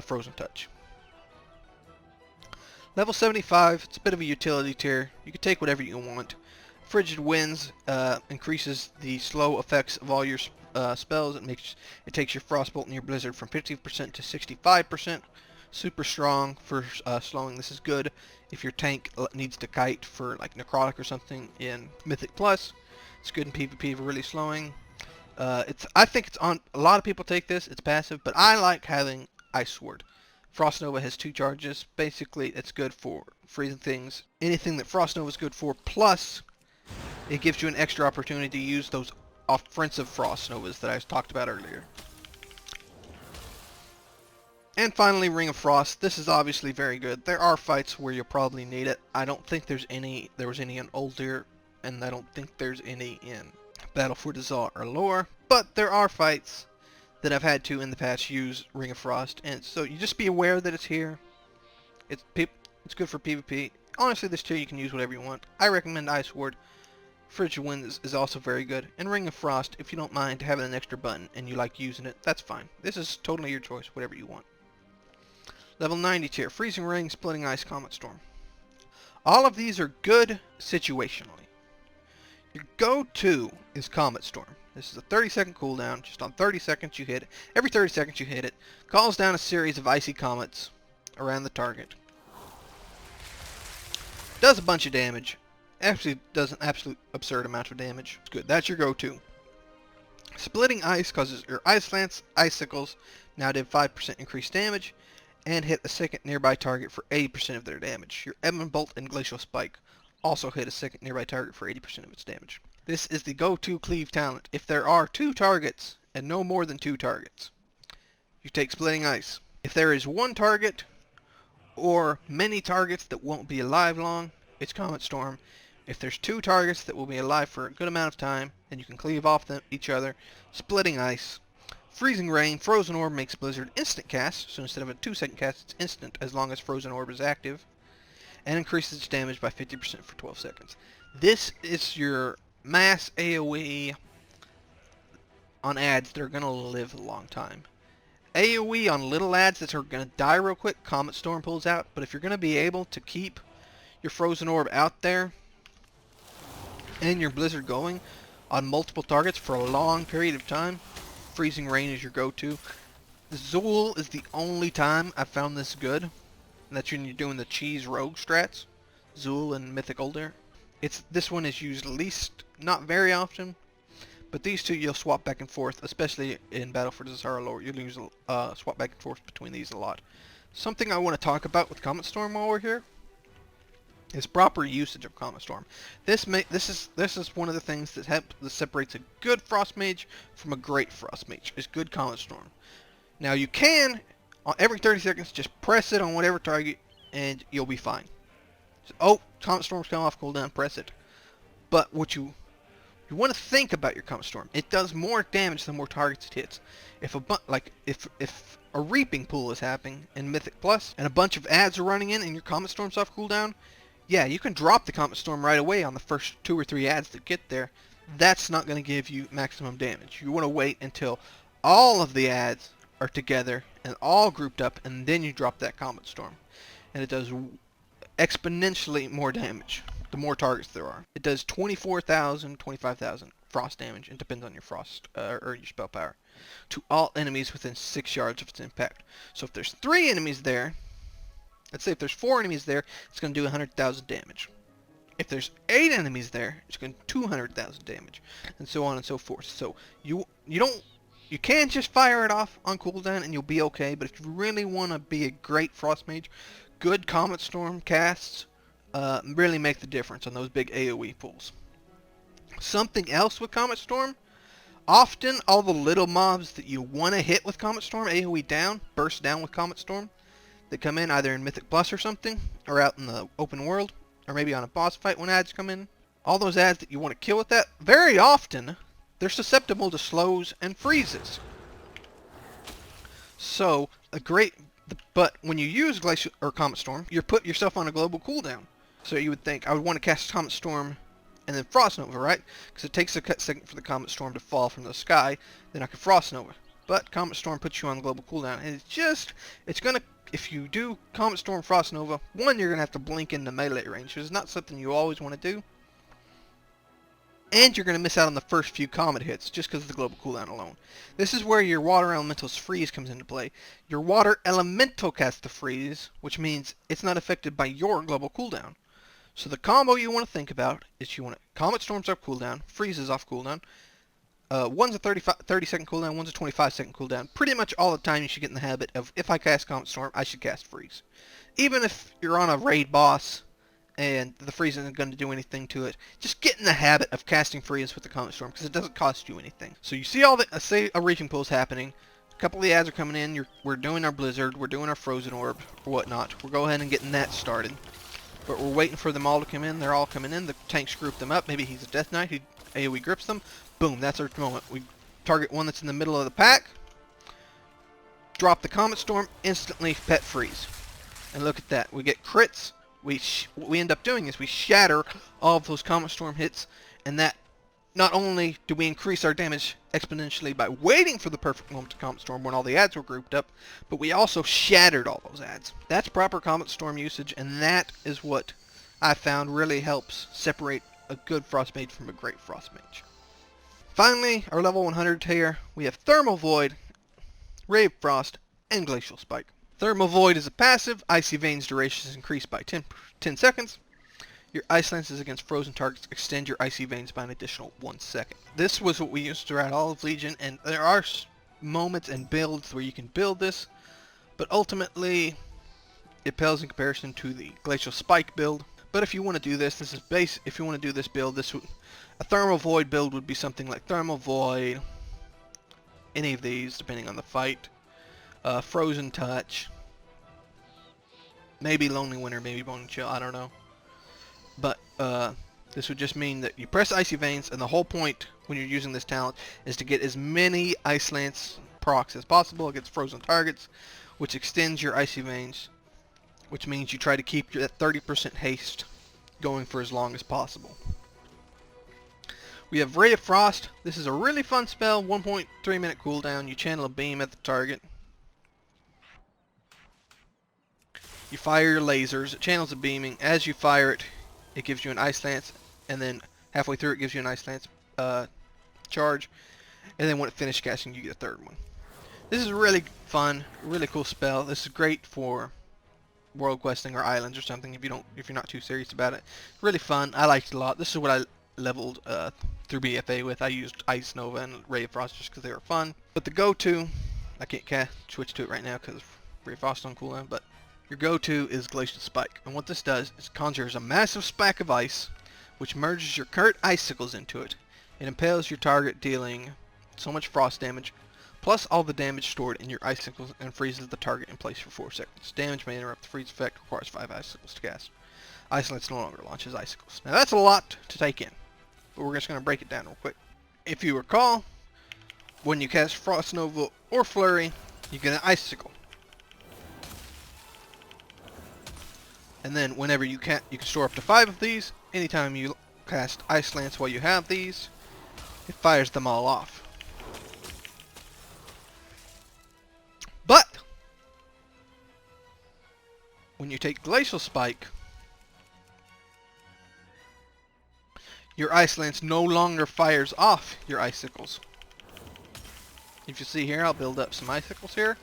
Frozen Touch. Level 75, it's a bit of a utility tier. You can take whatever you want. Frigid Winds increases the slow effects of all your spells. It takes your Frostbolt and your Blizzard from 50% to 65%. Super strong for slowing. This is good if your tank needs to kite for like Necrotic or something in Mythic Plus. It's good in PvP for really slowing. I think it's on. A lot of people take this. It's passive, but I like having Ice Sword. Frost Nova has 2 charges. Basically, it's good for freezing things. Anything that Frost Nova is good for, plus it gives you an extra opportunity to use those offensive Frost Novas that I talked about earlier. And finally, Ring of Frost. This is obviously very good. There are fights where you'll probably need it. I don't think there was any in Uldir, and I don't think there's any in Battle for Dazal or Lore. But there are fights that I've had to in the past use Ring of Frost, and so you just be aware that it's here. It's good for PvP. Honestly, this tier you can use whatever you want. I recommend Ice Ward. Frigid Winds is also very good, and Ring of Frost, if you don't mind having an extra button and you like using it, that's fine. This is totally your choice, whatever you want. Level 90 tier, Freezing Ring, Splitting Ice, Comet Storm. All of these are good situationally. Your go-to is Comet Storm. This is a 30-second cooldown. Just on 30 seconds you hit it. Every 30 seconds you hit it. Calls down a series of icy comets around the target. Does a bunch of damage. Actually does an absolute absurd amount of damage. It's good. That's your go-to. Splitting Ice causes your Ice Lance, Icicles now did 5% increased damage, and hit a second nearby target for 80% of their damage. Your Ebon Bolt and Glacial Spike also hit a second nearby target for 80% of its damage. This is the go-to cleave talent. If there are 2 targets, and no more than 2 targets, you take Splitting Ice. If there is 1 target, or many targets that won't be alive long, it's Comet Storm. If there's 2 targets that will be alive for a good amount of time, and you can cleave off each other. Splitting Ice. Freezing Rain. Frozen Orb makes Blizzard instant cast, so instead of a 2-second cast, it's instant as long as Frozen Orb is active. And increases its damage by 50% for 12 seconds. This is your mass AoE on ads that are going to live a long time. AoE on little ads that are going to die real quick, Comet Storm pulls out, but if you're going to be able to keep your Frozen Orb out there and your Blizzard going on multiple targets for a long period of time, Freezing Rain is your go-to. Zool is the only time I've found this good, and that's when you're doing the cheese rogue strats, Zool and Mythic Older. This one is used least, not very often, but these two you'll swap back and forth, especially in Battle for Desire Lore. You'll use swap back and forth between these a lot. Something I want to talk about with Comet Storm while we're here is proper usage of Comet Storm. This is one of the things that separates a good Frost Mage from a great Frost Mage, is good Comet Storm. Now you can, every 30 seconds, just press it on whatever target and you'll be fine. So, oh, Comet Storm's come off cooldown, press it. But what you want to think about your Comet Storm. It does more damage the more targets it hits. If a Reaping Pool is happening in Mythic Plus and a bunch of ads are running in and your Comet Storm's off cooldown, yeah, you can drop the Comet Storm right away on the first 2 or 3 ads that get there. That's not going to give you maximum damage. You want to wait until all of the ads are together and all grouped up, and then you drop that Comet Storm. And it does exponentially more damage the more targets there are. It does 24,000, 25,000 frost damage. It depends on your frost or your spell power to all enemies within 6 yards of its impact. So if there's 3 enemies there, let's say if there's 4 enemies there, it's going to do 100,000 damage. If there's 8 enemies there, it's going to do 200,000 damage, and so on and so forth. So you can just fire it off on cooldown and you'll be okay. But if you really want to be a great Frost Mage, good Comet Storm casts really make the difference on those big AoE pools. Something else with Comet Storm, often all the little mobs that you want to hit with Comet Storm, AoE down, burst down with Comet Storm, that come in either in Mythic Plus or something, or out in the open world, or maybe on a boss fight when ads come in. All those ads that you want to kill with that, very often, they're susceptible to slows and freezes. So, but when you use Glacial or Comet Storm, you put yourself on a global cooldown. So you would think, I would want to cast Comet Storm and then Frost Nova, right? Because it takes a second for the Comet Storm to fall from the sky, then I can Frost Nova. But Comet Storm puts you on global cooldown, and it's gonna, if you do Comet Storm Frost Nova, one, you're gonna have to blink into melee range, which is not something you always want to do. And you're going to miss out on the first few comet hits just because of the global cooldown alone. This is where your Water Elemental's Freeze comes into play. Your Water Elemental casts the Freeze, which means it's not affected by your global cooldown. So the combo you want to think about is you want Comet Storms off cooldown, Freezes off cooldown. One's a 30 second cooldown, one's a 25 second cooldown. Pretty much all the time you should get in the habit of, if I cast Comet Storm, I should cast Freeze. Even if you're on a raid boss and the freeze isn't going to do anything to it, just get in the habit of casting freeze with the Comet Storm, because it doesn't cost you anything. So you see all the, say a Reaping Pool's happening, a couple of the ads are coming in, we're doing our Blizzard, we're doing our Frozen Orb, or whatnot. We'll go ahead and getting that started. But we're waiting for them all to come in, they're all coming in, the tanks group them up, maybe he's a Death Knight, he AoE grips them, boom, that's our moment. We target one that's in the middle of the pack, drop the Comet Storm, instantly pet freeze. And look at that, we get crits. What we end up doing is we shatter all of those Comet Storm hits, and that not only do we increase our damage exponentially by waiting for the perfect moment to Comet Storm when all the ads were grouped up, but we also shattered all those ads. That's proper Comet Storm usage, and that is what I found really helps separate a good Frost Mage from a great Frost Mage. Finally, our level 100 here, we have Thermal Void, Ray of Frost, and Glacial Spike. Thermal Void is a passive. Icy Veins duration is increased by 10 seconds. Your Ice Lances against frozen targets extend your Icy Veins by an additional 1 second. This was what we used throughout all of Legion, and there are moments and builds where you can build this, but ultimately it pales in comparison to the Glacial Spike build. But if you want to do this, if you want to do this build, a Thermal Void build would be something like Thermal Void, any of these depending on the fight. Frozen Touch, maybe Lonely Winter, maybe Bone Chill, I don't know. But This would just mean that you press Icy Veins, and the whole point when you're using this talent is to get as many Ice Lance procs as possible against frozen targets, which extends your Icy Veins, which means you try to keep that 30% haste going for as long as possible. We have Ray of Frost. This is a really fun spell, 1.3 minute cooldown. You channel a beam at the target. You fire your lasers, it channels a beaming. As you fire it, it gives you an Ice Lance, and then halfway through it gives you an Ice Lance charge, and then when it finishes casting you get a third one. This is really fun, really cool spell. This is great for world questing or islands or something if you're not too serious about it. Really fun. I liked it a lot. This is what I leveled through BFA with. I used Ice Nova and Ray of Frost just because they were fun. But the go-to, I can't switch to it right now because Ray of Frost on cooldown, but your go-to is Glacial Spike, and what this does is conjures a massive spike of ice, which merges your current icicles into it. It impales your target, dealing so much frost damage, plus all the damage stored in your icicles, and freezes the target in place for 4 seconds. Damage may interrupt the freeze effect, requires 5 icicles to cast. Ice Lance no longer launches icicles. Now that's a lot to take in, but we're just going to break it down real quick. If you recall, when you cast Frost Nova or Flurry, you get an icicle. And then whenever you can store up to 5 of these. Anytime you cast Ice Lance while you have these, it fires them all off. But when you take Glacial Spike, your Ice Lance no longer fires off your icicles. If you see here, I'll build up some icicles here.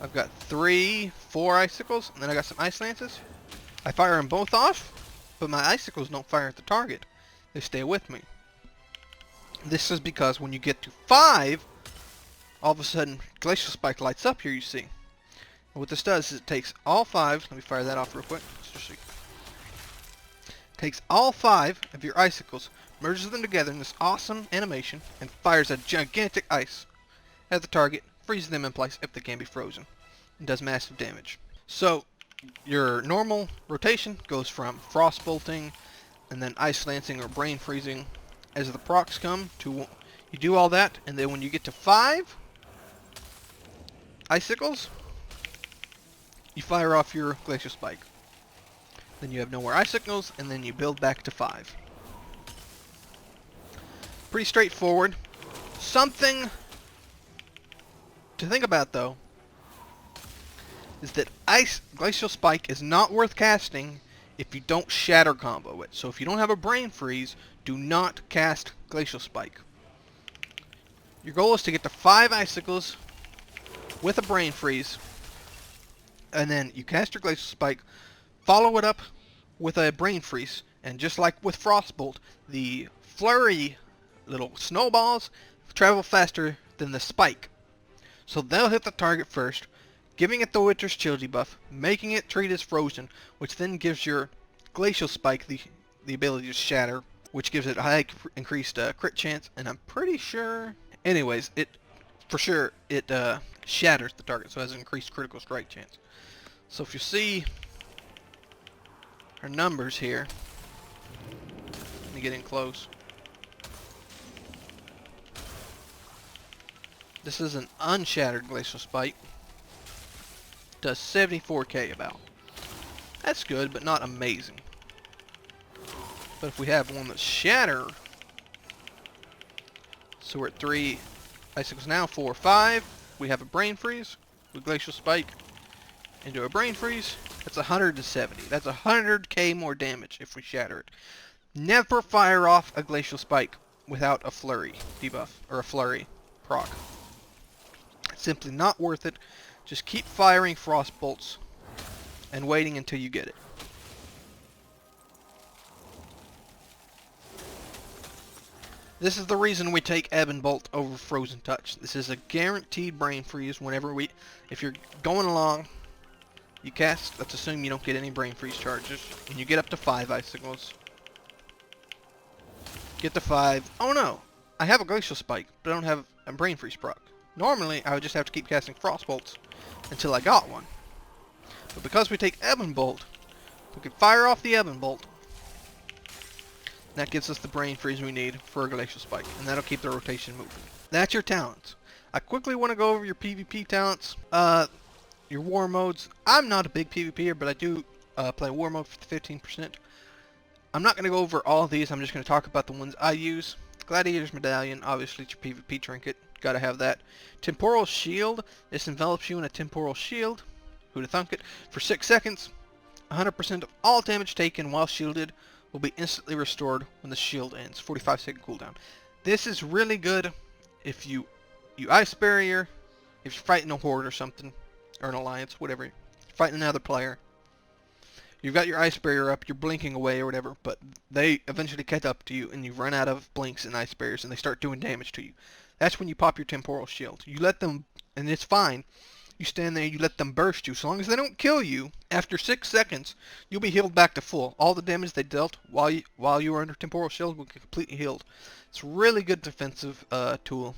I've got 4 icicles, and then I got some Ice Lances. I fire them both off, but my icicles don't fire at the target. They stay with me. This is because when you get to 5, all of a sudden Glacial Spike lights up here, you see. And what this does is it takes all 5, let me fire that off real quick, just so you takes all 5 of your icicles, merges them together in this awesome animation, and fires a gigantic ice at the target, freezes them in place if they can be frozen, and does massive damage. So your normal rotation goes from Frost Bolting and then Ice Lancing or Brain Freezing as the procs come to, you do all that, and then when you get to 5 icicles, you fire off your Glacial Spike. Then you have no more icicles, and then you build back to 5. Pretty straightforward. Something to think about though is that Glacial Spike is not worth casting if you don't shatter combo it. So if you don't have a Brain Freeze, do not cast Glacial Spike. Your goal is to get to 5 icicles with a Brain Freeze, and then you cast your Glacial Spike, follow it up with a Brain Freeze, and just like with Frostbolt, the flurry little snowballs travel faster than the spike. So they'll hit the target first, giving it the Winter's Chill debuff, making it treat as frozen, which then gives your Glacial Spike the ability to shatter, which gives it a high increased crit chance, and I'm pretty sure, anyways, it shatters the target, so it has an increased critical strike chance. So if you see her numbers here, let me get in close. This is an unshattered Glacial Spike. Does 74k about. That's good, but not amazing. But if we have one that's shattered, so we're at 3 icicles now, 4, 5. We have a Brain Freeze with Glacial Spike into a Brain Freeze. That's 170. That's 100k more damage if we shatter it. Never fire off a Glacial Spike without a Flurry debuff or a Flurry proc. It's simply not worth it. Just keep firing Frost Bolts and waiting until you get it. This is the reason we take Ebb and Bolt over Frozen Touch. This is a guaranteed Brain Freeze whenever if you're going along, you cast, let's assume you don't get any Brain Freeze charges, and you get up to 5 icicles. Get to 5. Oh no! I have a Glacial Spike, but I don't have a Brain Freeze proc. Normally, I would just have to keep casting Frost Bolts until I got one. But because we take Ebb and Bolt, we can fire off the Ebb and Bolt. That gives us the brain freeze we need for a glacial spike, and that'll keep the rotation moving. That's your talents. I quickly want to go over your PvP talents. Your war modes. I'm not a big PvPer, but I do play war mode for 15%. I'm not going to go over all of these. I'm just going to talk about the ones I use. Gladiator's Medallion, obviously it's your PvP trinket. Gotta have that. Temporal Shield. This envelops you in a temporal shield. Who'da thunk it? For 6 seconds. 100% of all damage taken while shielded will be instantly restored when the shield ends. 45-second cooldown. This is really good if you ice barrier, if you're fighting a horde or something, or an alliance, whatever. You're fighting another player. You've got your ice barrier up, you're blinking away or whatever, but they eventually catch up to you and you run out of blinks and ice barriers and they start doing damage to you. That's when you pop your temporal shield. You let them, and it's fine. You stand there, you let them burst you. So long as they don't kill you, after 6 seconds, you'll be healed back to full. All the damage they dealt while you were under temporal shield will get completely healed. It's a really good defensive tool.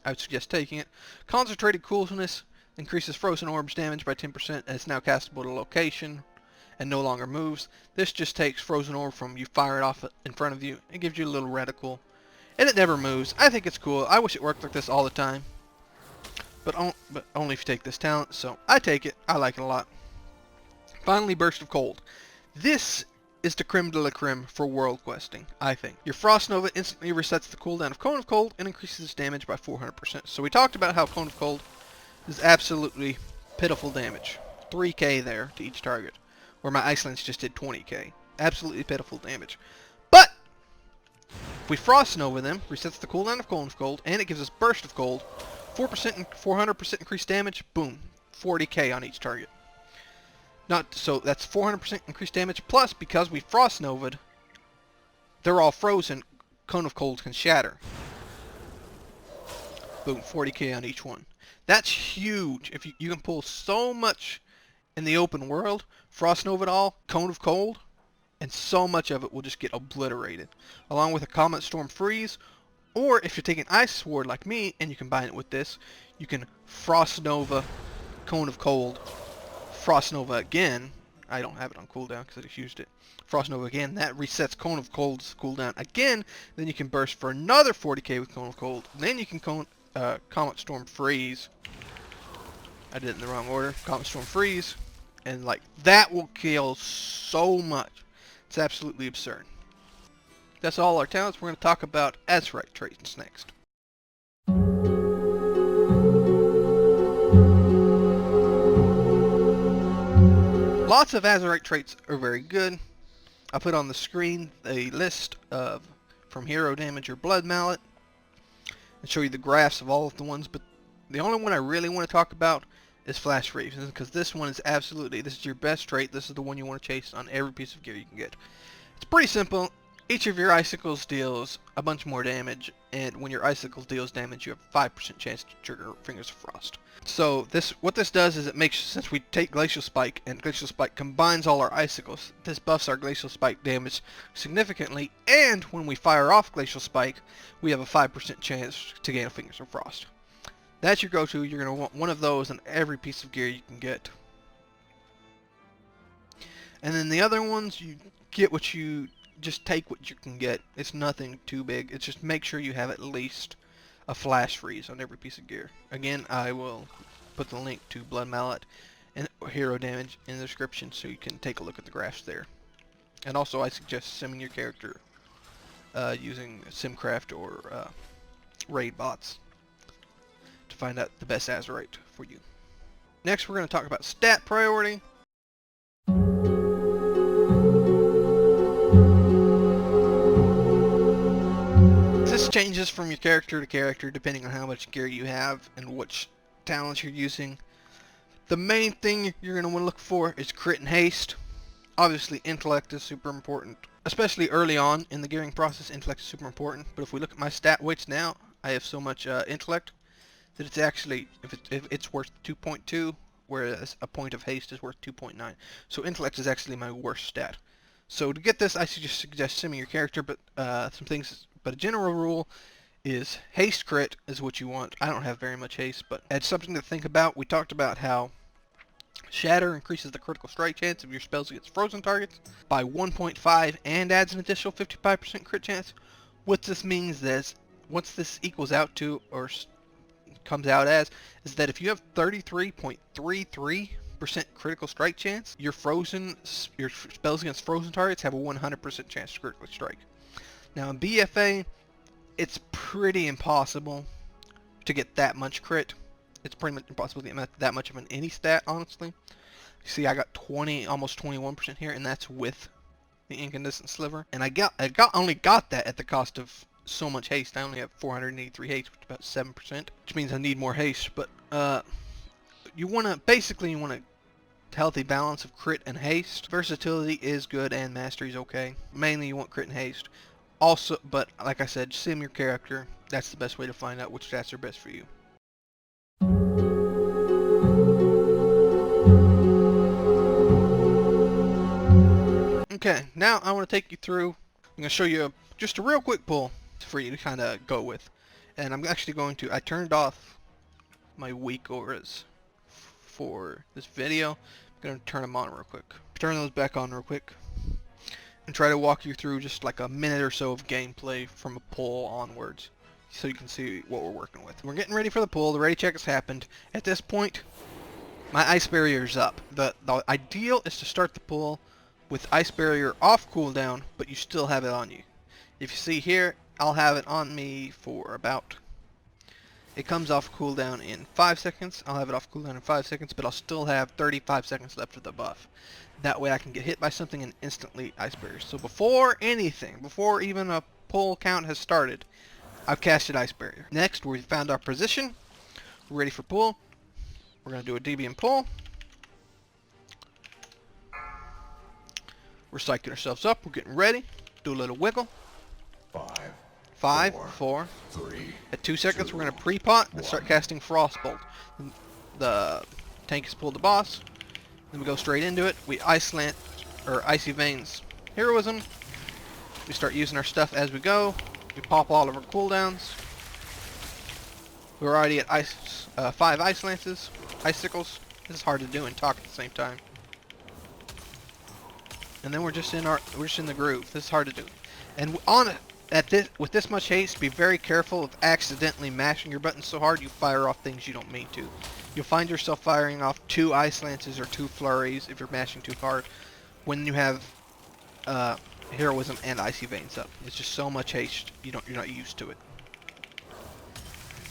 I would suggest taking it. Concentrated Coolness increases frozen orbs damage by 10% and it's now castable at a location and no longer moves. This just takes frozen orb from you fire it off in front of you. It gives you a little reticle. And it never moves. I think it's cool. I wish it worked like this all the time. But only if you take this talent, so I take it. I like it a lot. Finally, Burst of Cold. This is the creme de la creme for world questing, I think. Your Frost Nova instantly resets the cooldown of Cone of Cold and increases its damage by 400%. So we talked about how Cone of Cold is absolutely pitiful damage. 3k there to each target. Where my Ice Lance just did 20k. Absolutely pitiful damage. But if we Frost Nova them, resets the cooldown of Cone of Cold, and it gives us Burst of Cold, 4% and 400% increased damage, boom, 40k on each target. So that's 400% increased damage, plus because we Frost Nova'd, they're all frozen, Cone of Cold can shatter. Boom, 40k on each one. That's huge. If you can pull so much in the open world, Frost Nova it all, Cone of Cold, and so much of it will just get obliterated. Along with a Comet Storm Freeze, or if you're taking Ice Sword like me, and you combine it with this, you can Frost Nova, Cone of Cold, Frost Nova again. I don't have it on cooldown because I just used it. Frost Nova again, that resets Cone of Cold's cooldown again. Then you can burst for another 40k with Cone of Cold. Then you can Comet Storm Freeze. I did it in the wrong order. Comet Storm Freeze. And like, that will kill so much. It's absolutely absurd. That's all our talents. We're going to talk about Azerite traits next. Lots of Azerite traits are very good. I put on the screen a list of from hero damage or blood mallet and show you the graphs of all of the ones, but the only one I really want to talk about is Flash Freeze, because this one is absolutely, this is your best trait. This is the one you want to chase on every piece of gear you can get. It's pretty simple. Each of your icicles deals a bunch more damage, and when your icicles deals damage, you have a 5% chance to trigger Fingers of Frost. So what this does is it makes, since we take Glacial Spike, and Glacial Spike combines all our icicles, this buffs our Glacial Spike damage significantly, and when we fire off Glacial Spike, we have a 5% chance to gain a Fingers of Frost. That's your go-to. You're going to want one of those in every piece of gear you can get. And then the other ones, you get what you, just take what you can get. It's nothing too big. It's just make sure you have at least a Flash Freeze on every piece of gear. Again, I will put the link to Blood Mallet and hero damage in the description so you can take a look at the graphs there. And also I suggest simming your character using Simcraft or raid bots to find out the best Azerite for you. Next we're going to talk about stat priority. This changes from your character to character depending on how much gear you have and which talents you're using. The main thing you're going to want to look for is crit and haste. Obviously intellect is super important. Especially early on in the gearing process, intellect is super important. But if we look at my stat weights now, I have so much intellect that it's actually, if it's worth 2.2, whereas a point of haste is worth 2.9. So intellect is actually my worst stat. So to get this, I suggest simming your character, but but a general rule is haste crit is what you want. I don't have very much haste, but it's something to think about. We talked about how Shatter increases the critical strike chance of your spells against frozen targets by 1.5 and adds an additional 55% crit chance. What this means is, once this equals out to, or comes out as, is that if you have 33.33% critical strike chance, your spells against frozen targets have a 100% chance to critically strike. Now in BFA, it's pretty impossible to get that much crit. It's pretty much impossible to get that much of an any stat, honestly. You see, I got 20, almost 21% here, and that's with the incandescent sliver. And I only got that at the cost of so much haste. I only have 483 haste, which is about 7%, which means I need more haste. But you want a healthy balance of crit and haste. Versatility is good, and mastery is okay. Mainly, you want crit and haste. Also, but like I said, sim your character. That's the best way to find out which stats are best for you. Okay, now I want to take you through. I'm going to show you just a real quick pull for you to kind of go with. And I'm actually going to, I turned off my weak auras for this video. I'm going to turn them on real quick. Turn those back on real quick. And try to walk you through just like a minute or so of gameplay from a pull onwards, so you can see what we're working with. We're getting ready for the pull. The ready check has happened. At this point, my ice barrier is up. The ideal is to start the pull with ice barrier off cooldown, but you still have it on you. If you see here, I'll have it on me for about, it comes off cooldown in 5 seconds. I'll have it off cooldown in 5 seconds, but I'll still have 35 seconds left of the buff. That way I can get hit by something and instantly ice barrier. So before anything, before even a pull count has started, I've casted ice barrier. Next, we found our position. We're ready for pull. We're going to do a deviant pull. We're psyching ourselves up. We're getting ready. Do a little wiggle. 5, 4, 3. At 2 seconds, we're going to pre-pot and start casting Frostbolt. The tank has pulled the boss. Then we go straight into it. We Icy Veins Heroism. We start using our stuff as we go. We pop all of our cooldowns. We're already at 5 Ice Lances, Icicles. This is hard to do and talk at the same time. And then we're just in the groove. This is hard to do. And with this much haste, be very careful of accidentally mashing your button so hard you fire off things you don't mean to. You'll find yourself firing off 2 Ice Lances or 2 Flurries if you're mashing too hard when you have Heroism and Icy Veins up. It's just so much haste, you're not used to it.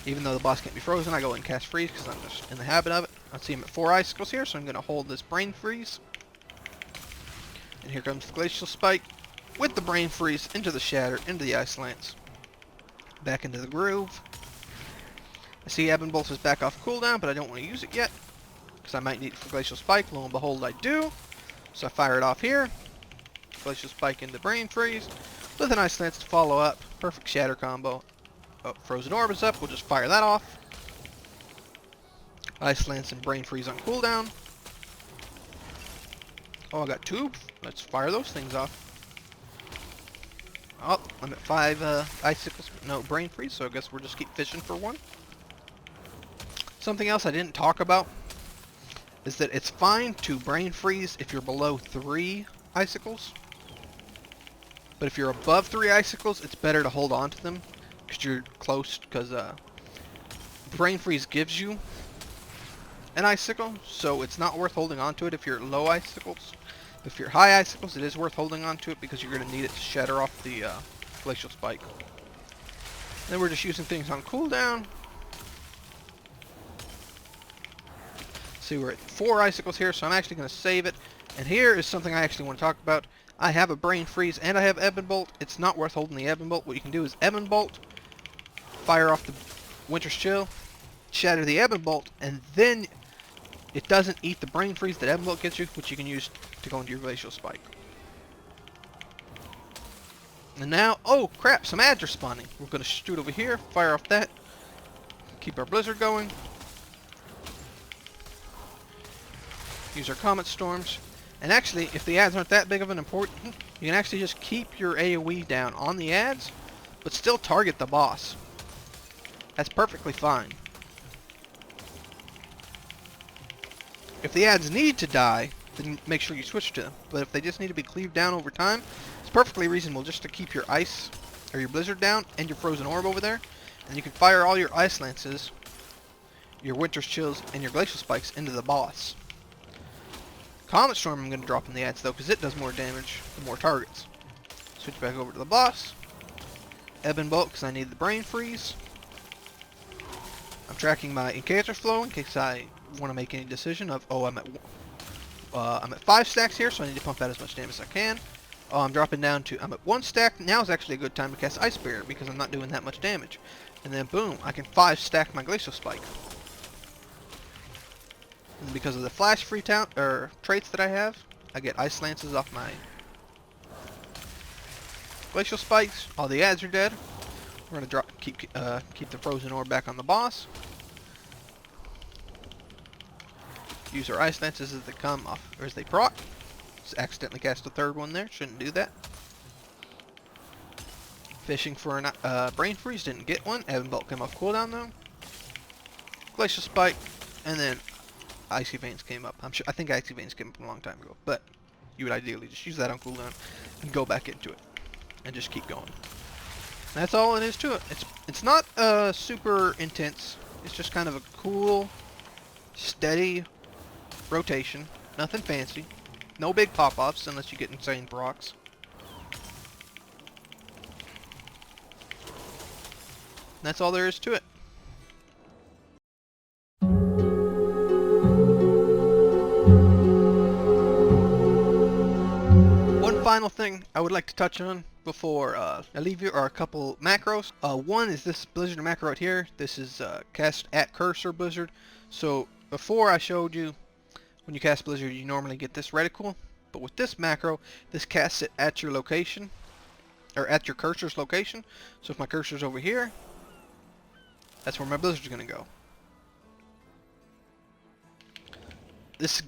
Even though the boss can't be frozen, I go and cast Freeze because I'm just in the habit of it. I see him at 4 Icicles here, so I'm going to hold this Brain Freeze. And here comes the Glacial Spike with the Brain Freeze into the Shatter, into the Ice Lance. Back into the groove. I see Ebon Bolt is back off cooldown, but I don't want to use it yet because I might need it for Glacial Spike. Lo and behold, I do. So I fire it off here. Glacial Spike into Brain Freeze with an Ice Lance to follow up. Perfect Shatter combo. Oh, Frozen Orb is up. We'll just fire that off. Ice Lance and Brain Freeze on cooldown. Oh, I got 2. Let's fire those things off. Oh, I'm at 5 Icicles, no Brain Freeze, so I guess we'll just keep fishing for 1. Something else I didn't talk about is that it's fine to Brain Freeze if you're below 3 Icicles. But if you're above 3 Icicles, it's better to hold on to them because you're close, because Brain Freeze gives you an Icicle, so it's not worth holding on to it if you're low Icicles. If you're high Icicles, it is worth holding on to it because you're going to need it to shatter off the Glacial Spike. Then we're just using things on cooldown. See, we're at 4 Icicles here, so I'm actually going to save it. And here is something I actually want to talk about. I have a Brain Freeze and I have Ebon Bolt. It's not worth holding the Ebon Bolt. What you can do is Ebon Bolt, fire off the Winter's Chill, shatter the Ebon Bolt, and then it doesn't eat the Brain Freeze that Ebon Bolt gets you, which you can use to go into your Glacial Spike. And now, oh crap, some ads are spawning. We're going to shoot over here, fire off that, keep our Blizzard going. Use our Comet Storms. And actually, if the ads aren't that big of an important, you can actually just keep your AoE down on the ads, but still target the boss. That's perfectly fine. If the ads need to die, then make sure you switch to them. But if they just need to be cleaved down over time, it's perfectly reasonable just to keep your ice or your blizzard down and your frozen orb over there. And you can fire all your ice lances, your winter's chills, and your glacial spikes into the boss. Comet Storm I'm going to drop in the ads though, because it does more damage to more targets. Switch back over to the boss. Ebb and Bolt because I need the brain freeze. I'm tracking my incanter flow in case I want to make any decision of, oh, I'm at 5 stacks here, so I need to pump out as much damage as I can. Oh, I'm dropping down to, I'm at 1 stack. Now is actually a good time to cast Ice Barrier because I'm not doing that much damage. And then boom, I can 5 stack my Glacial Spike. And because of the flash free traits that I have, I get Ice Lances off my Glacial Spikes. All the ads are dead. We're gonna keep the frozen orb back on the boss. Use our ice lances as they come off, or as they proc. Just accidentally cast a third one there. Shouldn't do that. Fishing for a brain freeze. Didn't get one. Ebb and Bolt came off cooldown though. Glacial Spike, and then Icy Veins came up. I think Icy Veins came up a long time ago, but you would ideally just use that on cooldown and go back into it, and just keep going. That's all it is to it. It's not super intense. It's just kind of a cool, steady rotation. Nothing fancy. No big pop-offs unless you get insane procs. That's all there is to it. One final thing I would like to touch on before I leave you are a couple macros. One is this Blizzard macro right here. This is cast at cursor Blizzard. So before I showed you when you cast Blizzard you normally get this reticle, but with this macro this casts it at your location, or at your cursor's location. So if my cursor's over here, that's where my Blizzard's gonna go. It's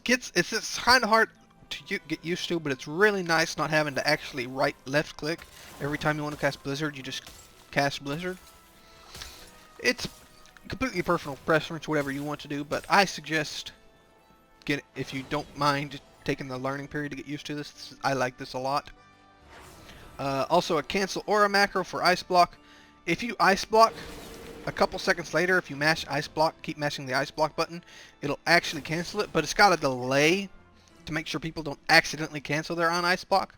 kind of hard to get used to, but it's really nice not having to actually left click every time you want to cast Blizzard. You just cast Blizzard. It's completely personal preference, whatever you want to do, but I suggest if you don't mind taking the learning period to get used to this. I like this a lot. Also a cancel aura macro for ice block. If you ice block, a couple seconds later, if you mash ice block, keep mashing the ice block button, it'll actually cancel it, but it's got a delay to make sure people don't accidentally cancel their own ice block.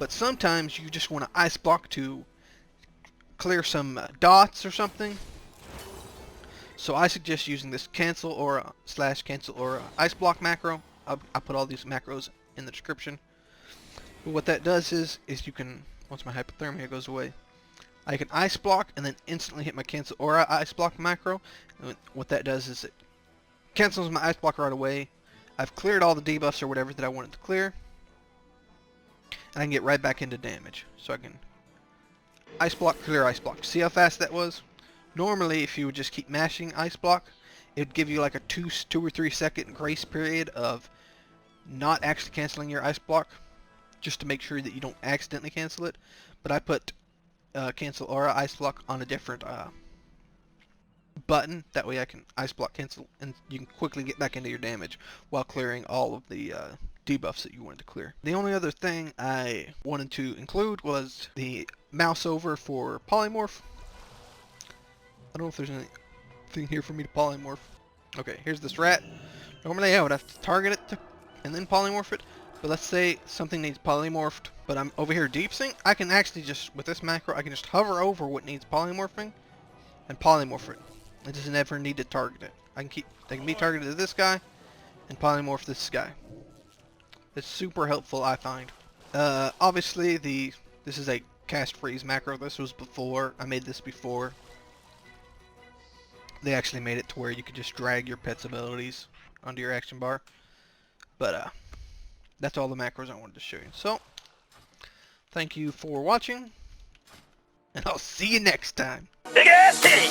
But sometimes you just want to ice block to clear some dots or something. So I suggest using this cancel aura / cancel aura ice block macro. I'll put all these macros in the description. But what that does is you can, once my hypothermia goes away, I can ice block and then instantly hit my cancel aura ice block macro. And what that does is it cancels my ice block right away. I've cleared all the debuffs or whatever that I wanted to clear, and I can get right back into damage. So I can ice block, clear ice block. See how fast that was? Normally, if you would just keep mashing ice block, it would give you like a 2 or 3 second grace period of not actually canceling your ice block, just to make sure that you don't accidentally cancel it. But I put cancel aura ice block on a different button. That way I can ice block cancel, and you can quickly get back into your damage while clearing all of the debuffs that you wanted to clear. The only other thing I wanted to include was the mouseover for Polymorph. I don't know if there's anything here for me to polymorph. Okay, here's this rat. Normally I would have to target it and then polymorph it, but let's say something needs polymorphed, but I'm over here deep sync. I can actually just, with this macro, I can just hover over what needs polymorphing and polymorph it. It doesn't ever need to target it. They can be targeted to this guy and polymorph this guy. It's super helpful, I find. Obviously this is a cast freeze macro. This was before, I made this before they actually made it to where you could just drag your pet's abilities onto your action bar. But that's all the macros I wanted to show you. So, thank you for watching, and I'll see you next time. Big ass titties!